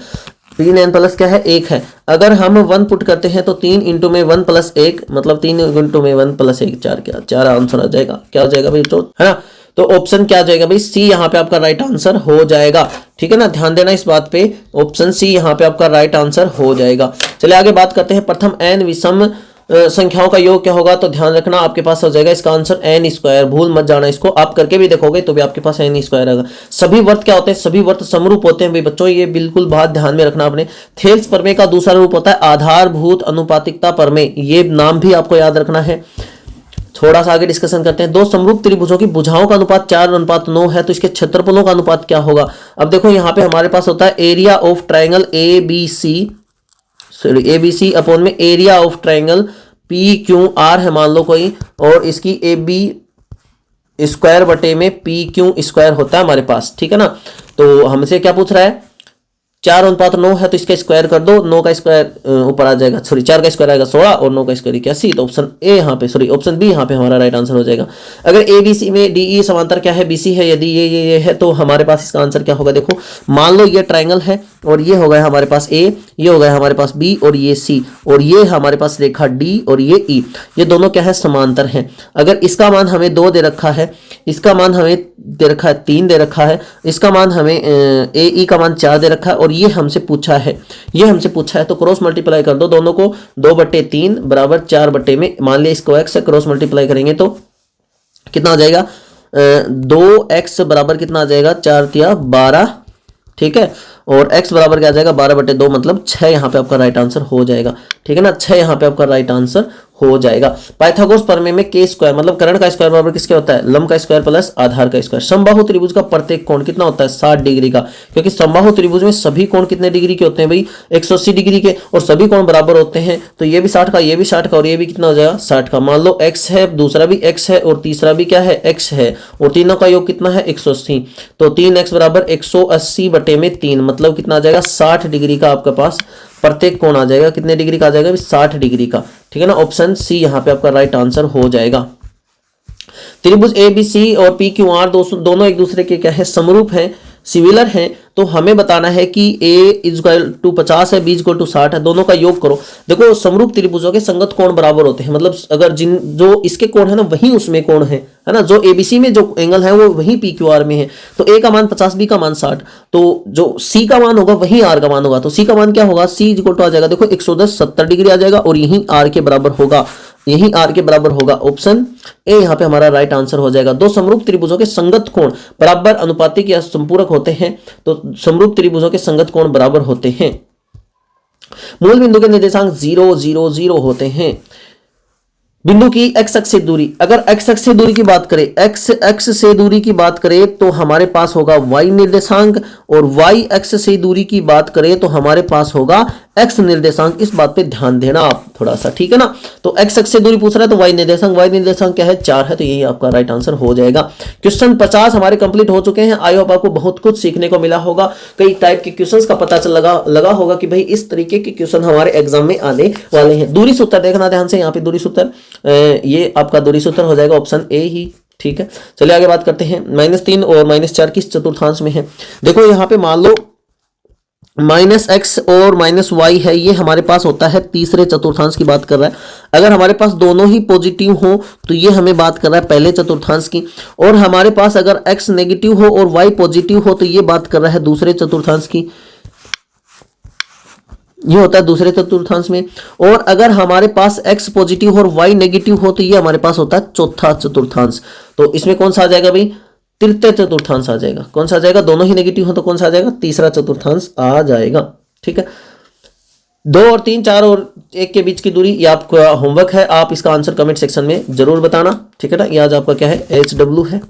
3n प्लस क्या है 1 है। अगर हम 1 पुट करते हैं तो 3 इंटू में 1 + 1 मतलब 3 इंटू में 1 + 1 4, क्या 4 आंसर आ जाएगा, क्या हो जाएगा भाई तो, है ना, तो ऑप्शन क्या आ जाएगा भाई, सी यहाँ पे आपका राइट आंसर हो जाएगा। ठीक है ना, ध्यान देना इस बात पे, ऑप्शन सी यहाँ पे आपका राइट आंसर हो जाएगा। चलिए आगे बात करते हैं, प्रथम n विषम संख्याओं का योग क्या होगा, तो ध्यान रखना आपके पास हो जाएगा इसका आंसर n², भूल मत जाना इसको, आप करके भी देखोगे तो भी आपके पास n² आएगा। सभी वर्त क्या होते हैं, सभी वर्त समरूप होते हैं भाई बच्चों, ये बिल्कुल बात ध्यान में रखना आपने। थेल्स प्रमेय का दूसरा रूप होता है आधारभूत अनुपातिकता प्रमेय, ये नाम भी आपको याद रखना है। थोड़ा सा आगे डिस्कशन करते हैं, दो समरूप त्रिभुजों की भुजाओं का अनुपात 4:9 है, तो इसके क्षेत्रफलों का अनुपात क्या होगा। अब देखो यहाँ पे हमारे पास होता है area of triangle ABC upon में एरिया ऑफ ट्राइंगल PQR है मान लो कोई, और इसकी AB² बटे में PQ² होता है हमारे पास। ठीक है ना, तो हमसे क्या पूछ रहा है, 4:9 है तो इसका स्क्वायर कर दो, 9 का स्क्वायर ऊपर आ जाएगा, 4 का स्क्वायर आएगा 16 और 9 का स्क्वायर 81, तो ऑप्शन ए यहाँ पे ऑप्शन बी यहाँ पे हमारा राइट आंसर हो जाएगा। अगर ए बी सी में डी ई समांतर क्या है, BC है, यदि ये है तो हमारे पास इसका आंसर क्या होगा, देखो मान लो ये ट्राइंगल है और ये हो गया हमारे पास ए, ये हो गया हमारे पास बी और ये सी, और ये हमारे पास रेखा डी और ये ई, ये दोनों क्या है समांतर हैं। अगर इसका मान हमें 2 दे रखा है, इसका मान हमें दे रखा है 3 दे रखा है, इसका मान हमें ए ई का मान 4 दे रखा है, और ये हमसे पूछा है, तो क्रॉस मल्टीप्लाई कर दो दोनों को, 2/3 बराबर 4 में, मान लिया इसको x से क्रॉस मल्टीप्लाई करेंगे तो कितना आ जाएगा, 2x बराबर कितना आ जाएगा, 4 × 12, ठीक है, और x बराबर क्या आ जाएगा 12/2 मतलब 6 यहाँ पे आपका राइट आंसर हो जाएगा। ठीक है ना, 6 यहाँ पे आपका राइट आंसर हो जाएगा। पाइथागोरस प्रमेय में के स्क्वायर मतलब कर्ण का स्क्वायर बराबर किसके होता है, लंब का स्क्वायर प्लस आधार का स्क्वायर। समबाहु त्रिभुज का प्रत्येक कोण कितना होता है, 60 डिग्री का, क्योंकि समबाहु त्रिभुज में सभी कोण कितने डिग्री के होते हैं भाई, 180 डिग्री के, और सभी कोण बराबर होते हैं। तो ये भी 60 का, ये भी 60 का, और ये भी कितना हो जाएगा, 60 का। मान लो x है, दूसरा भी x है, और तीसरा भी क्या है, x है, और तीनों का योग कितना है, 180। तो 3x बराबर 180 बटे में 3, मतलब कितना आ जाएगा, 60 डिग्री का आपके पास प्रत्येक कोण आ जाएगा। कितने डिग्री का आ जाएगा, 60 डिग्री का। ठीक है ना, ऑप्शन सी यहाँ पे आपका राइट आंसर हो जाएगा। त्रिभुज ए बी सी और पी क्यू आर दोनों एक दूसरे के क्या है, समरूप हैं, सिमिलर हैं। तो हमें बताना है कि a इक्वल टू 50 है, b इक्वल टू 60 है, दोनों का योग करो। देखो समरूप त्रिभुजों के संगत कोण बराबर होते हैं, मतलब अगर जो इसके कोण है ना वही उसमें कोण है ना, जो एबीसी में जो एंगल है वो वही पी क्यू आर में है। तो a का मान 50, b का मान 60, तो जो c का मान होगा वही r का मान होगा। तो c का मान क्या होगा, c इक्वल टू आ जाएगा, देखो 110 70 डिग्री आ जाएगा, और यही r के बराबर होगा, यही r के बराबर होगा। ऑप्शन ए यहाँ पे हमारा राइट आंसर हो जाएगा। दो समरूप त्रिभुजों के संगत कोण बराबर अनुपातिक या संपूरक होते हैं, तो समरूप त्रिभुजों के संगत कोण बराबर होते हैं। मूल बिंदु के निर्देशांक 0 0 0 होते हैं। बिंदु की x अक्ष से दूरी, अगर x अक्ष से दूरी की बात करें, x अक्ष से दूरी की बात करें तो हमारे पास होगा y निर्देशांक, और y अक्ष से दूरी की बात करें तो हमारे पास होगा x निर्देशांक। इस बात पे ध्यान देना आप थोड़ा सा, ठीक है ना। तो x अक्ष से दूरी पूछ रहा है तो y निर्देशांक क्या है, 4 है, तो यही आपका राइट आंसर हो जाएगा। क्वेश्चन 50 हमारे कंप्लीट हो चुके हैं। आई होप आपको बहुत कुछ सीखने को मिला होगा, कई टाइप के क्वेश्चंस का पता लगा होगा कि भाई इस तरीके के क्वेश्चन हमारे एग्जाम में आने वाले हैं। दूरी सूत्र देखना ध्यान से, यहाँ पे दूरी सूत्र ये आपका दूरी सूत्र हो जाएगा ऑप्शन ए ही, ठीक है। चलिए आगे बात करते हैं। -3 और -4 किस चतुर्थांश में है। देखो यहाँ पे मान लो -x और -y है, ये हमारे पास होता है तीसरे चतुर्थांश की बात कर रहा है। अगर हमारे पास दोनों ही पॉजिटिव हो तो ये हमें बात कर रहा है पहले चतुर्थांश की, और हमारे पास अगर x नेगेटिव हो और y पॉजिटिव हो तो ये बात कर रहा है दूसरे चतुर्थांश की, ये होता है दूसरे चतुर्थांश में। और अगर हमारे पास x पॉजिटिव और y नेगेटिव हो तो ये हमारे पास होता है चौथा चतुर्थांश। तो इसमें कौन सा आ जाएगा भाई, तृतीय चतुर्थांश आ जाएगा। कौन सा आ जाएगा, दोनों ही नेगेटिव हो तो कौन सा आ जाएगा, तीसरा चतुर्थांश आ जाएगा, ठीक है। 2 और 3 4 और 1 के बीच की दूरी, ये आपका होमवर्क है, आप इसका आंसर कमेंट सेक्शन में जरूर बताना, ठीक है ना। ये आज आपका क्या है, HW है,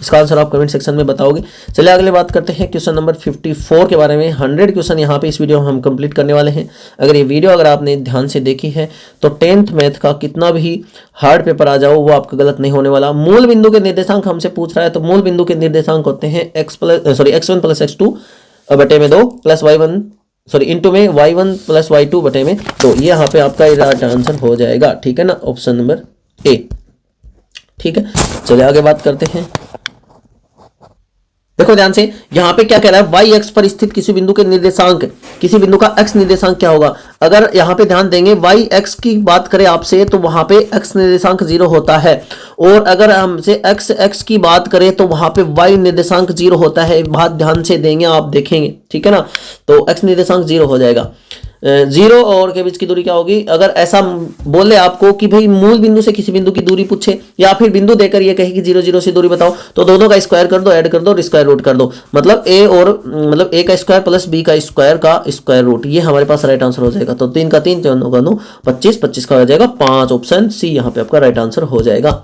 इसका आंसर आप कमेंट सेक्शन में बताओगे। चलिए अगले बात करते हैं क्वेश्चन नंबर 54 के बारे में। 100 क्वेश्चन यहाँ पे इस वीडियो में हम कंप्लीट करने वाले हैं। अगर ये वीडियो अगर आपने ध्यान से देखी है तो 10th मैथ का कितना भी हार्ड पेपर आ जाओ वो आपका गलत नहीं होने वाला। मूल बिंदु के निर्देशांक हमसे पूछ रहा है, तो मूल बिंदु के निर्देशांक होते हैं x1 प्लस x2 बटे में 2 प्लस y1 इंटू में y1 प्लस y2 बटे में 2। ये यहाँ पे आपका राइट आंसर हो जाएगा, ठीक है ना, ऑप्शन नंबर ए, ठीक है। चलिए आगे बात करते हैं। देखो ध्यान से, यहां पे क्या कह रहा है, वाई एक्स पर स्थित किसी बिंदु के निर्देशांक, किसी बिंदु का एक्स निर्देशांक क्या होगा। अगर यहां पे ध्यान देंगे वाई एक्स की बात करें आपसे तो वहां पे एक्स निर्देशांक 0 होता है, और अगर हमसे एक्स एक्स की बात करें तो वहां पे वाई निर्देशांक 0 होता है। बात ध्यान से देंगे आप देखेंगे, ठीक है ना। तो एक्स निर्देशांक 0 हो जाएगा। 0 और के बीच की दूरी क्या होगी। अगर ऐसा बोले आपको कि भाई मूल बिंदु से किसी बिंदु की दूरी पूछे, या फिर बिंदु देकर ये कहे कि 0 0 से दूरी बताओ, तो दोनों का स्क्वायर कर दो, ऐड कर दो और स्क्वायर रूट कर दो, मतलब a का स्क्वायर प्लस b का स्क्वायर रूट। ये हमारे पास राइट आंसर हो जाएगा। तो 3 का 3 4 का 9 25 25 का हो जाएगा 5। ऑप्शन सी यहाँ पे आपका राइट आंसर हो जाएगा।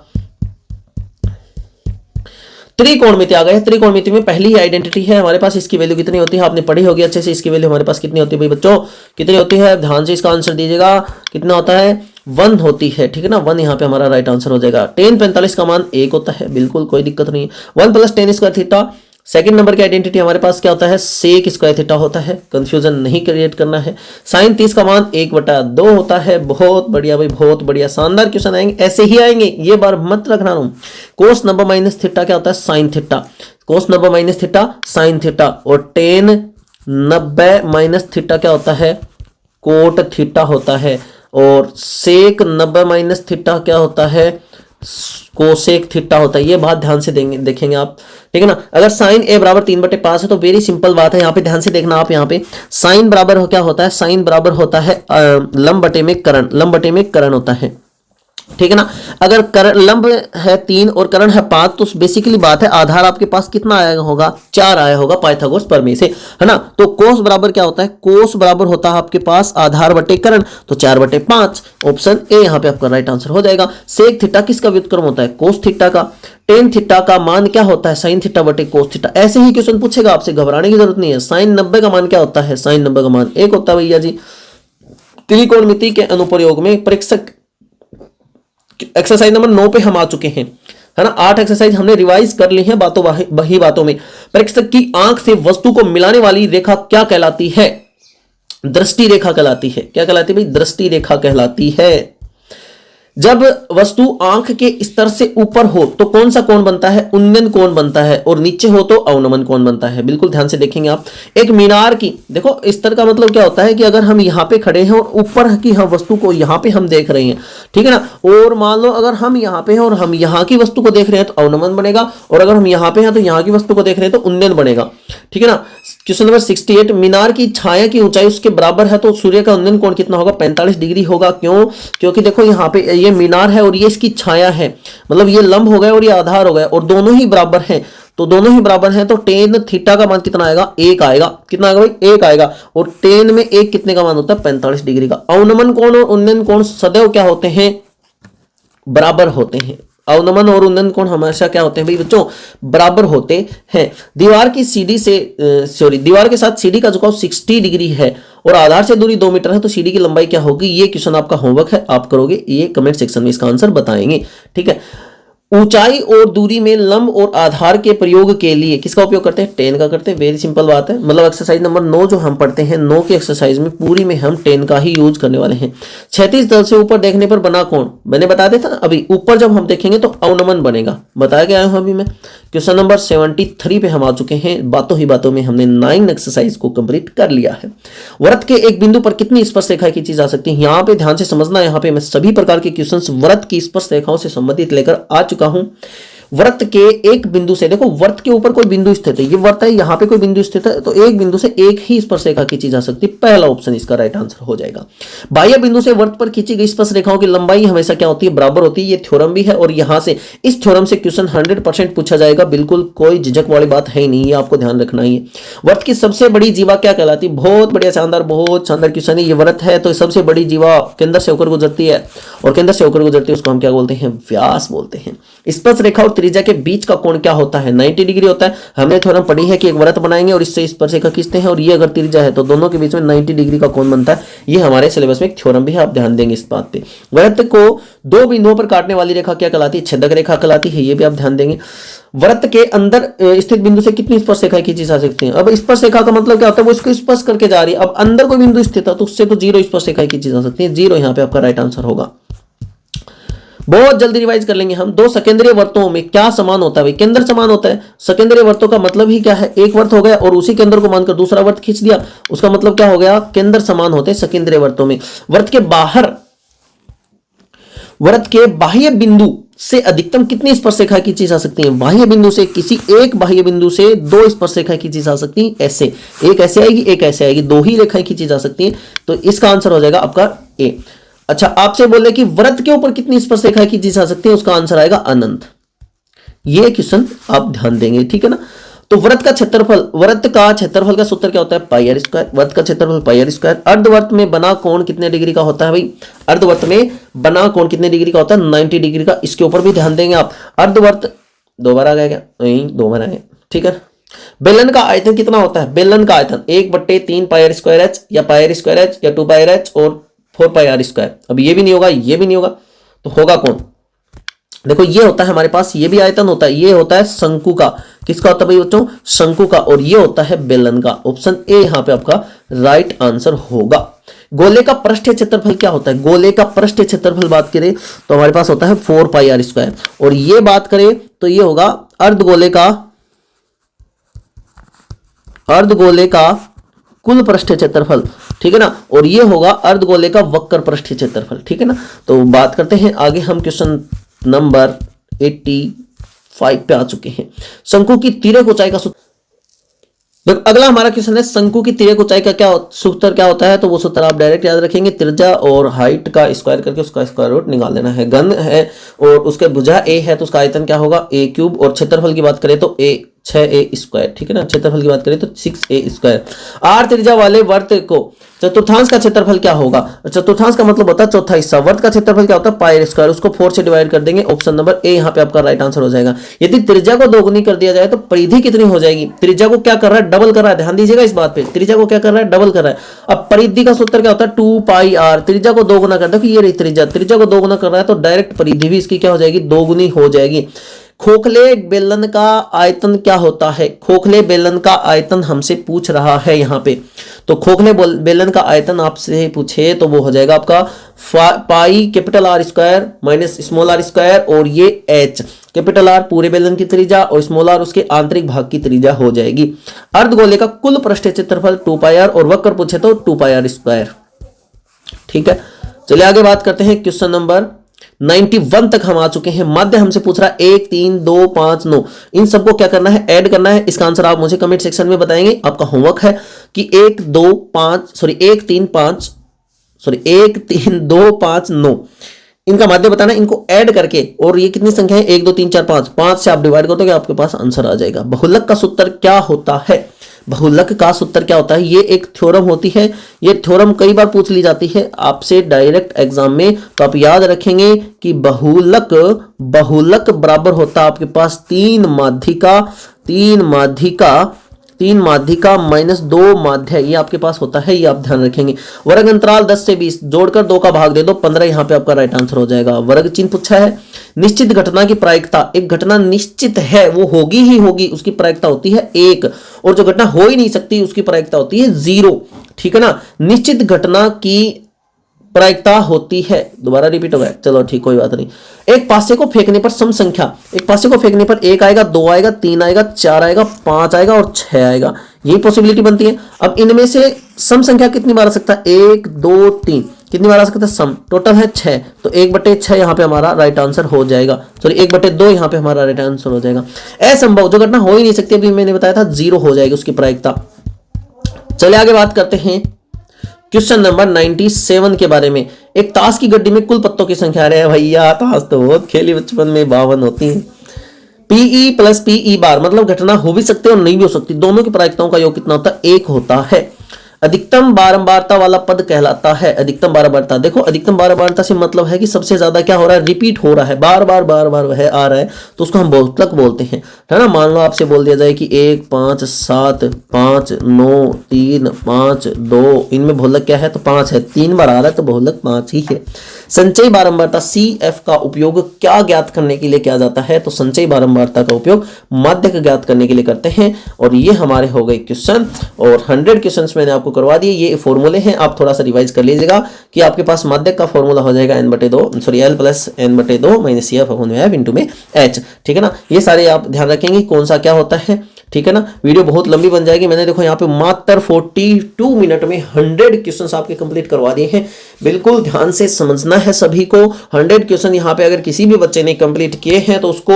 त्रिकोणमिति आ गए। त्रिकोणमिति में पहली ही आइडेंटिटी है हमारे पास, इसकी वैल्यू कितनी होती है आपने पढ़ी होगी अच्छे से। इसकी वैल्यू हमारे पास कितनी होती है भाई बच्चों, कितनी होती है, ध्यान से इसका आंसर दीजिएगा। कितना होता है, 1 होती है, ठीक है ना। 1 यहाँ पे हमारा राइट आंसर हो जाएगा। tan 45 का मान 1 होता है, बिल्कुल कोई दिक्कत नहीं है। 1 plus tan square theta. Second number की आइडेंटिटी हमारे पास क्या होता है, सेक स्क्वायर थीटा होता है, कंफ्यूजन नहीं क्रिएट करना है। साइन 30 का मान 1/2 होता है। बहुत बढ़िया भाई, बहुत बढ़िया, शानदार क्वेश्चन आएंगे, ऐसे ही आएंगे, ये बार मत रखना। कोस 90 माइनस थीटा क्या होता है, साइन थीटा। कोस 90 माइनस थीटा साइन थीटा, और tan 90 माइनस थीटा क्या होता है, कोट थीटा होता है। और सेक 90 माइनस थीटा क्या होता है, कोसेक थीटा होता है। ये बात ध्यान से देखेंगे आप, ठीक है ना। अगर साइन a बराबर 3/5 है तो वेरी सिंपल बात है, यहाँ पे ध्यान से देखना आप। यहाँ पे साइन बराबर क्या होता है, साइन बराबर होता है लंब बटे में करण, लंब बटे में करण होता है। ठीक है ना। अगर लंब है 3 और कर्ण है 5 तो बेसिकली बात है आधार आपके पास कितना आया होगा, 4 आया होगा पाइथागोरस प्रमेय से, है ना। तो कोस बराबर क्या होता है, कोस बराबर होता है आपके पास आधार बटे कर्ण, तो 4/5, ऑप्शन ए यहाँ पे आपका राइट आंसर हो जाएगा। सेक थीटा किसका व्युत्क्रम होता है, कोस थीटा का। टेन थीटा का मान क्या होता है, साइन थीटा बटे कोस थीटा। ऐसे ही क्वेश्चन पूछेगा आपसे, घबराने की जरूरत नहीं है। साइन 90 का मान क्या होता है, साइन 90 का मान 1 होता है भैया जी। त्रिकोणमिति के अनुप्रयोग में परीक्षक, एक्सरसाइज नंबर 9 पे हम आ चुके हैं, है ना। 8 एक्सरसाइज हमने रिवाइज कर ली है बातों वही बातों में। परीक्षक की आंख से वस्तु को मिलाने वाली रेखा क्या कहलाती है, दृष्टि रेखा कहलाती है। क्या कहलाती है भाई, दृष्टि रेखा कहलाती है। जब वस्तु आंख के स्तर से ऊपर हो तो कौन सा कोण बनता है, उन्नयन कोण बनता है, और नीचे हो तो अवनमन कोण बनता है। बिल्कुल ध्यान से देखेंगे आप। एक मीनार की, देखो स्तर का मतलब क्या होता है कि अगर हम यहाँ पे खड़े हैं और ऊपर की हम वस्तु को यहाँ पे हम देख रहे हैं, ठीक है ना, और मान लो अगर हम यहाँ पे हैं और हम यहाँ की वस्तु को देख रहे हैं तो अवनमन बनेगा, और अगर हम यहाँ पे हैं तो यहाँ की वस्तु को देख रहे हैं तो उन्नयन बनेगा, ठीक है ना। क्वेश्चन नंबर 68, मीनार की छाया की ऊंचाई उसके बराबर है तो सूर्य का उन्नयन कोण कितना होगा, 45 डिग्री होगा। क्यों, क्योंकि देखो यहाँ पे ये मीनार है और ये इसकी छाया है, मतलब ये लंब हो गया और ये आधार हो गया, और दोनों ही बराबर हैं, तो दोनों ही बराबर हैं तो टेन थीटा का मान कितना आएगा, 1 आएगा। कितना आएगा भाई, 1 आएगा। और टेन में 1 कितने का मान होता है, 45 डिग्री का। अवनमन कोण और उन्नयन कोण सदैव क्या होते हैं, बराबर होते हैं। अवनमन और उन्नयन कोण हमेशा क्या होते हैं भाई बच्चों, बराबर होते हैं। दीवार की सीढ़ी से दीवार के साथ सीढ़ी का झुकाव 60 डिग्री है और आधार से दूरी 2 मीटर है तो सीढ़ी की लंबाई क्या होगी। ये क्वेश्चन आपका होमवर्क है, आप करोगे, ये कमेंट सेक्शन में इसका आंसर बताएंगे, ठीक है। ऊंचाई और दूरी में लंब और आधार के प्रयोग के लिए किसका उपयोग करते हैं, टेन का करते हैं। वेरी सिंपल बात है। मतलब एक्सरसाइज नंबर 9 जो हम पढ़ते हैं, 9 के एक्सरसाइज में पूरी में हम टेन का ही यूज करने वाले हैं। क्षैतिज तल से ऊपर देखने पर बना कोण, मैंने बता दिया था अभी, ऊपर जब हम देखेंगे तो अवनमन बनेगा, बताया गया है अभी मैं। क्वेश्चन नंबर 73 पे हम आ चुके हैं। बातों ही बातों में हमने 9 एक्सरसाइज को कंप्लीट कर लिया है। वृत्त के एक बिंदु पर कितनी स्पर्श रेखाएं खींची जा सकती है, यहाँ पे ध्यान से समझना। यहाँ पे मैं सभी प्रकार के क्वेश्चंस वृत्त की स्पर्श रेखाओं से संबंधित लेकर आ चुका हूं। वृत्त के एक बिंदु से, देखो वृत्त के ऊपर कोई बिंदु स्थित है, ये वृत्त है, यहाँ पे कोई बिंदु स्थित है, तो एक बिंदु से एक ही स्पर्श रेखा खींची जा सकती है। पहला ऑप्शन इसका राइट आंसर हो जाएगा। बाह्य बिंदु से वृत्त पर खींची गई स्पर्श रेखाओं की लंबाई हमेशा क्या होती है, बराबर होती है। ये थ्योरम भी है और यहाँ से इस थ्योरम से क्वेश्चन 100% पूछा जाएगा, बिल्कुल कोई झिझक वाली बात है नहीं, ये आपको ध्यान रखना ही है। वृत्त की सबसे बड़ी जीवा क्या कहलाती है, बहुत बढ़िया शानदार, बहुत शानदार क्वेश्चन है। ये वृत्त है तो सबसे बड़ी जीवा केंद्र से होकर गुजरती है, और केंद्र से होकर गुजरती है उसको हम क्या बोलते हैं, व्यास बोलते हैं। स्पर्श रेखा और त्रिज्या के बीच का कोण क्या होता है, 90 डिग्री होता है। हमने थोड़ा पढ़ी है कि एक वृत्त बनाएंगे और इससे स्पर्श रेखा खींचते हैं, और ये अगर त्रिज्या है तो दोनों के बीच में 90 डिग्री का कोण बनता है। ये हमारे सिलेबस में एक थ्योरम भी है, आप ध्यान देंगे इस बात पे। वृत्त को 2 बिंदुओं पर काटने वाली रेखा क्या कहलाती है, छेदक रेखा कहलाती है, ये भी आप ध्यान देंगे। वृत्त के अंदर स्थित बिंदु से कितनी स्पर्श रेखाएं खींची जा सकती हैं। अब स्पर्श रेखा का मतलब क्या होता है, वो इसको स्पर्श करके जा रही है। अब अंदर कोई बिंदु स्थित है तो उससे तो 0 स्पर्श रेखाएं खींची जा सकती है। 0 यहाँ पे आपका राइट आंसर होगा। बहुत जल्दी रिवाइज कर लेंगे हम। 2 सकेंद्रीय वृत्तों में क्या समान होता है भाई, केंद्र समान होता है। सकेंद्रीय वृत्तों का मतलब ही क्या है, एक वृत्त हो गया और उसी केंद्र को मानकर दूसरा वृत्त खींच दिया, उसका मतलब क्या हो गया, केंद्र समान होते हैं सकेंद्रीय वृत्तों में। वृत्त के बाह्य बिंदु से अधिकतम कितनी स्पर्श रेखाएं खींची जा सकती हैं। बाह्य बिंदु से, किसी एक बाह्य बिंदु से 2 स्पर्श रेखाएं खींची जा सकती हैं। ऐसे एक ऐसे आएगी, एक ऐसे आएगी, 2 ही रेखाएं खींची जा सकती हैं। तो इसका आंसर हो जाएगा आपका ए। अच्छा, आपसे बोले कि वृत्त के ऊपर कितनी स्पर्श रेखाएं खींची जा सकती है, उसका आंसर आएगा अनंत। ये क्वेश्चन आप ध्यान देंगे, ठीक है ना। तो वृत्त का क्षेत्रफल का सूत्र क्या होता है, पाई आर स्क्वायर। वृत्त का क्षेत्रफल पाई आर स्क्वायर। अर्धवृत्त में बना कोण कितने डिग्री का होता है भाई, अर्धवृत्त में बना कोण कितने डिग्री का होता है, 90 डिग्री का। इसके ऊपर भी ध्यान देंगे आप। अर्धवृत्त 2 बार आ गया क्या, नहीं 2 बार आ गया, ठीक है। बेलन का आयतन कितना होता है, बेलन का आयतन 1/3 पाई आर स्क्वायर एच, या पाई आर स्क्वायर एच, या 2 पाई आर एच और 4 पाई आर स्क्वायर। अब ये भी नहीं होगा, ये भी नहीं होगा, तो होगा कौन, देखो ये होता है हमारे पास, ये भी आयतन होता है, ये होता है शंकु का। किसका होता है भाई बच्चों, शंकु का। और ये होता है बेलन का। ऑप्शन ए यहां पे आपका राइट आंसर होगा। गोले का पृष्ठीय क्षेत्रफल क्या होता है, गोले का पृष्ठीय क्षेत्रफल बात करें तो हमारे पास होता है 4 पाई आर स्क्वायर। और ये बात करें तो ये होगा अर्धगोले का कुल पृष्ठीय क्षेत्रफल, ठीक है ना। और ये होगा अर्धगोले का वक्र पृष्ठीय क्षेत्रफल, ठीक है ना। तो बात करते हैं आगे, हम क्वेश्चन नंबर 85 पे आ चुके हैं। शंकु की तिर्यक ऊंचाई का सूत्र, तो अगला हमारा क्वेश्चन है शंकु की तिर्यक ऊंचाई का क्या सूत्र क्या होता है। तो वो सूत्र आप डायरेक्ट याद रखेंगे, त्रिज्या और हाइट का स्क्वायर करके उसका स्क्वायर रूट निकाल लेना है। घन है और उसके भुजा ए है तो उसका आयतन क्या होगा a क्यूब, और क्षेत्रफल की बात करें तो 6a स्क्वायर, ठीक है ना। क्षेत्रफल की बात करें तो 6a स्क्वायर। आर त्रिज्या वाले वर्त को चतुर्थांश का क्षेत्रफल क्या होगा। चतुर्थांश का मतलब होता है चौथा हिस्सा। वर्त का क्षेत्रफल क्या होता है पाई स्क्वायर, उसको 4 से डिवाइड कर देंगे। ऑप्शन नंबर ए यहाँ पे आपका राइट आंसर हो जाएगा। यदि त्रिज्या को दोगुनी कर दिया जाए तो परिधि कितनी हो जाएगी। त्रिज्या को क्या कर रहा है डबल कर रहा है, ध्यान दीजिएगा इस बात पे, त्रिज्या को क्या कर रहा है डबल कर रहा है। अब परिधि का सूत्र क्या होता है 2 पाई आर, त्रिज्या को दोगुना कर दो कि ये रही त्रिज्या, त्रिज्या को दोगुना कर रहा है तो डायरेक्ट परिधि भी इसकी क्या हो जाएगी दोगुनी हो जाएगी। खोखले बेलन का आयतन क्या होता है। खोखले बेलन का आयतन हमसे पूछ रहा है यहाँ पे, तो खोखले बेलन का आयतन आपसे पूछे तो वो हो जाएगा आपका pi capital R square minus small R square, और ये एच कैपिटल आर पूरे बेलन की त्रिज्या और स्मॉल आर उसके आंतरिक भाग की त्रिज्या हो जाएगी। अर्धगोले का कुल पृष्ठीय क्षेत्रफल 2 पाई आर और वक्र पूछे तो 2 पाई आर स्क्वायर, ठीक है। चलिए आगे बात करते हैं। क्वेश्चन नंबर 91 तक हम आ चुके हैं। माध्य हमसे पूछ रहा है 1 3 2 5 9, इन सबको क्या करना है ऐड करना है। इसका आंसर आप मुझे कमेंट सेक्शन में बताएंगे। आपका होमवर्क है कि 1 3 2 5 9 इनका माध्य बताना, इनको ऐड करके, और ये कितनी संख्या है 1 2 3 4 5 से आप डिवाइड कर दोगे आपके पास आंसर आ जाएगा। बहुलक का सूत्र क्या होता है। बहुलक का सूत्र क्या होता है, ये एक थ्योरम होती है। ये थ्योरम कई बार पूछ ली जाती है आपसे डायरेक्ट एग्जाम में, तो आप याद रखेंगे कि बहुलक बराबर होता है आपके पास 3 माध्यिका माइनस 2 माध्य, ये आपके पास होता है, ये आप ध्यान रखेंगे। वर्ग अंतराल 10 से 20 जोड़कर 2 का भाग दे दो 15, यहाँ पे आपका राइट आंसर हो जाएगा। वर्ग चिन्ह पूछा है। निश्चित घटना की प्रायिकता, एक घटना निश्चित है वो होगी ही होगी, उसकी प्रायिकता होती है 1, और जो घटना हो ही नहीं सकती उसकी प्रायिकता होती है 0, ठीक है ना। निश्चित घटना की प्रायिकता होती है, दोबारा रिपीट हो गया, चलो ठीक कोई बात नहीं। एक पासे को फेंकने पर सम संख्या, एक पासे को फेंकने पर 1 आएगा 2 आएगा 3 आएगा 4 आएगा 5 आएगा और 6 आएगा, यही पॉसिबिलिटी बनती है। अब इनमें से सम संख्या कितनी बार आ सकता है 1 2 3, कितनी बार आ सकता है सम, टोटल है 6, तो 1/6 यहाँ पे हमारा राइट आंसर हो जाएगा। सॉरी 1/2 यहाँ पे हमारा राइट आंसर हो जाएगा। असंभव जो घटना हो ही नहीं सकती, अभी मैंने बताया था 0 हो जाएगी उसकी प्रायिकता। चलिए आगे बात करते हैं क्वेश्चन नंबर 97 के बारे में। एक ताश की गड्डी में कुल पत्तों की संख्या, रहे भैया ताश तो बहुत खेली बचपन में, 52 होती है। पीई प्लस पीई बार मतलब घटना हो भी सकती है और नहीं भी हो सकती, दोनों की प्रायिकताओं का योग कितना होता है 1 होता है। अधिकतम बारंबारता वाला पद कहलाता है। अधिकतम बारंबारता, देखो अधिकतम बारंबारता से मतलब है कि सबसे ज्यादा क्या हो रहा है रिपीट हो रहा है, बार बार वह आ रहा है, तो उसको हम बहुतलक बोलते हैं, है ना। मान लो आपसे बोल दिया जाए कि 1 5 7 5 9 3 5 2, इनमें बहुलक क्या है तो 5 है, 3 बार आ रहा है तो बहुलक 5 ही है। संचयी बारंबारता CF का उपयोग क्या ज्ञात करने के लिए किया जाता है, तो संचयी बारंबारता का उपयोग माध्य का ज्ञात करने के लिए करते हैं। और ये हमारे हो गए क्वेश्चन, और 100 क्वेश्चंस मैंने आपको करवा दिए। ये फॉर्मूले हैं, आप थोड़ा सा रिवाइज कर लीजिएगा कि आपके पास माध्य का फॉर्मूला हो जाएगा L plus n/2 minus CF upon F into में H, ठीक है ना। ये सारे आप ध्यान रखेंगे कौन सा क्या होता है, ठीक है ना। वीडियो बहुत लंबी बन जाएगी, मैंने देखो यहाँ पे मात्र 42 मिनट में 100 क्वेश्चंस आपके कंप्लीट करवा दिए हैं। बिल्कुल ध्यान से समझना है सभी को। 100 क्वेश्चन यहाँ पे अगर किसी भी बच्चे ने कंप्लीट किए हैं तो उसको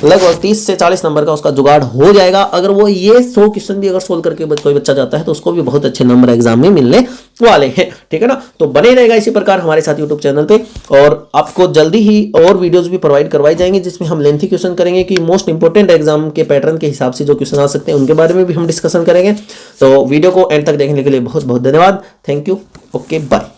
लगभग 30 से 40 नंबर का उसका जुगाड़ हो जाएगा। अगर वो ये 100 क्वेश्चन भी अगर सोल्व करके कोई बच्चा जाता है तो उसको भी बहुत अच्छे नंबर एग्जाम में मिलने वाले हैं, ठीक है ना। तो बने रहेगा इसी प्रकार हमारे साथ यूट्यूब चैनल पे, और आपको जल्दी ही और वीडियोस भी प्रोवाइड करवाई जाएंगी जिसमें हम लेंथी क्वेश्चन करेंगे कि मोस्ट इंपोर्टेंट एग्जाम के पैटर्न के हिसाब से जो क्वेश्चन आ सकते हैं उनके बारे में भी हम डिस्कशन करेंगे। तो वीडियो को एंड तक देखने के लिए बहुत बहुत धन्यवाद। Thank you, okay bye.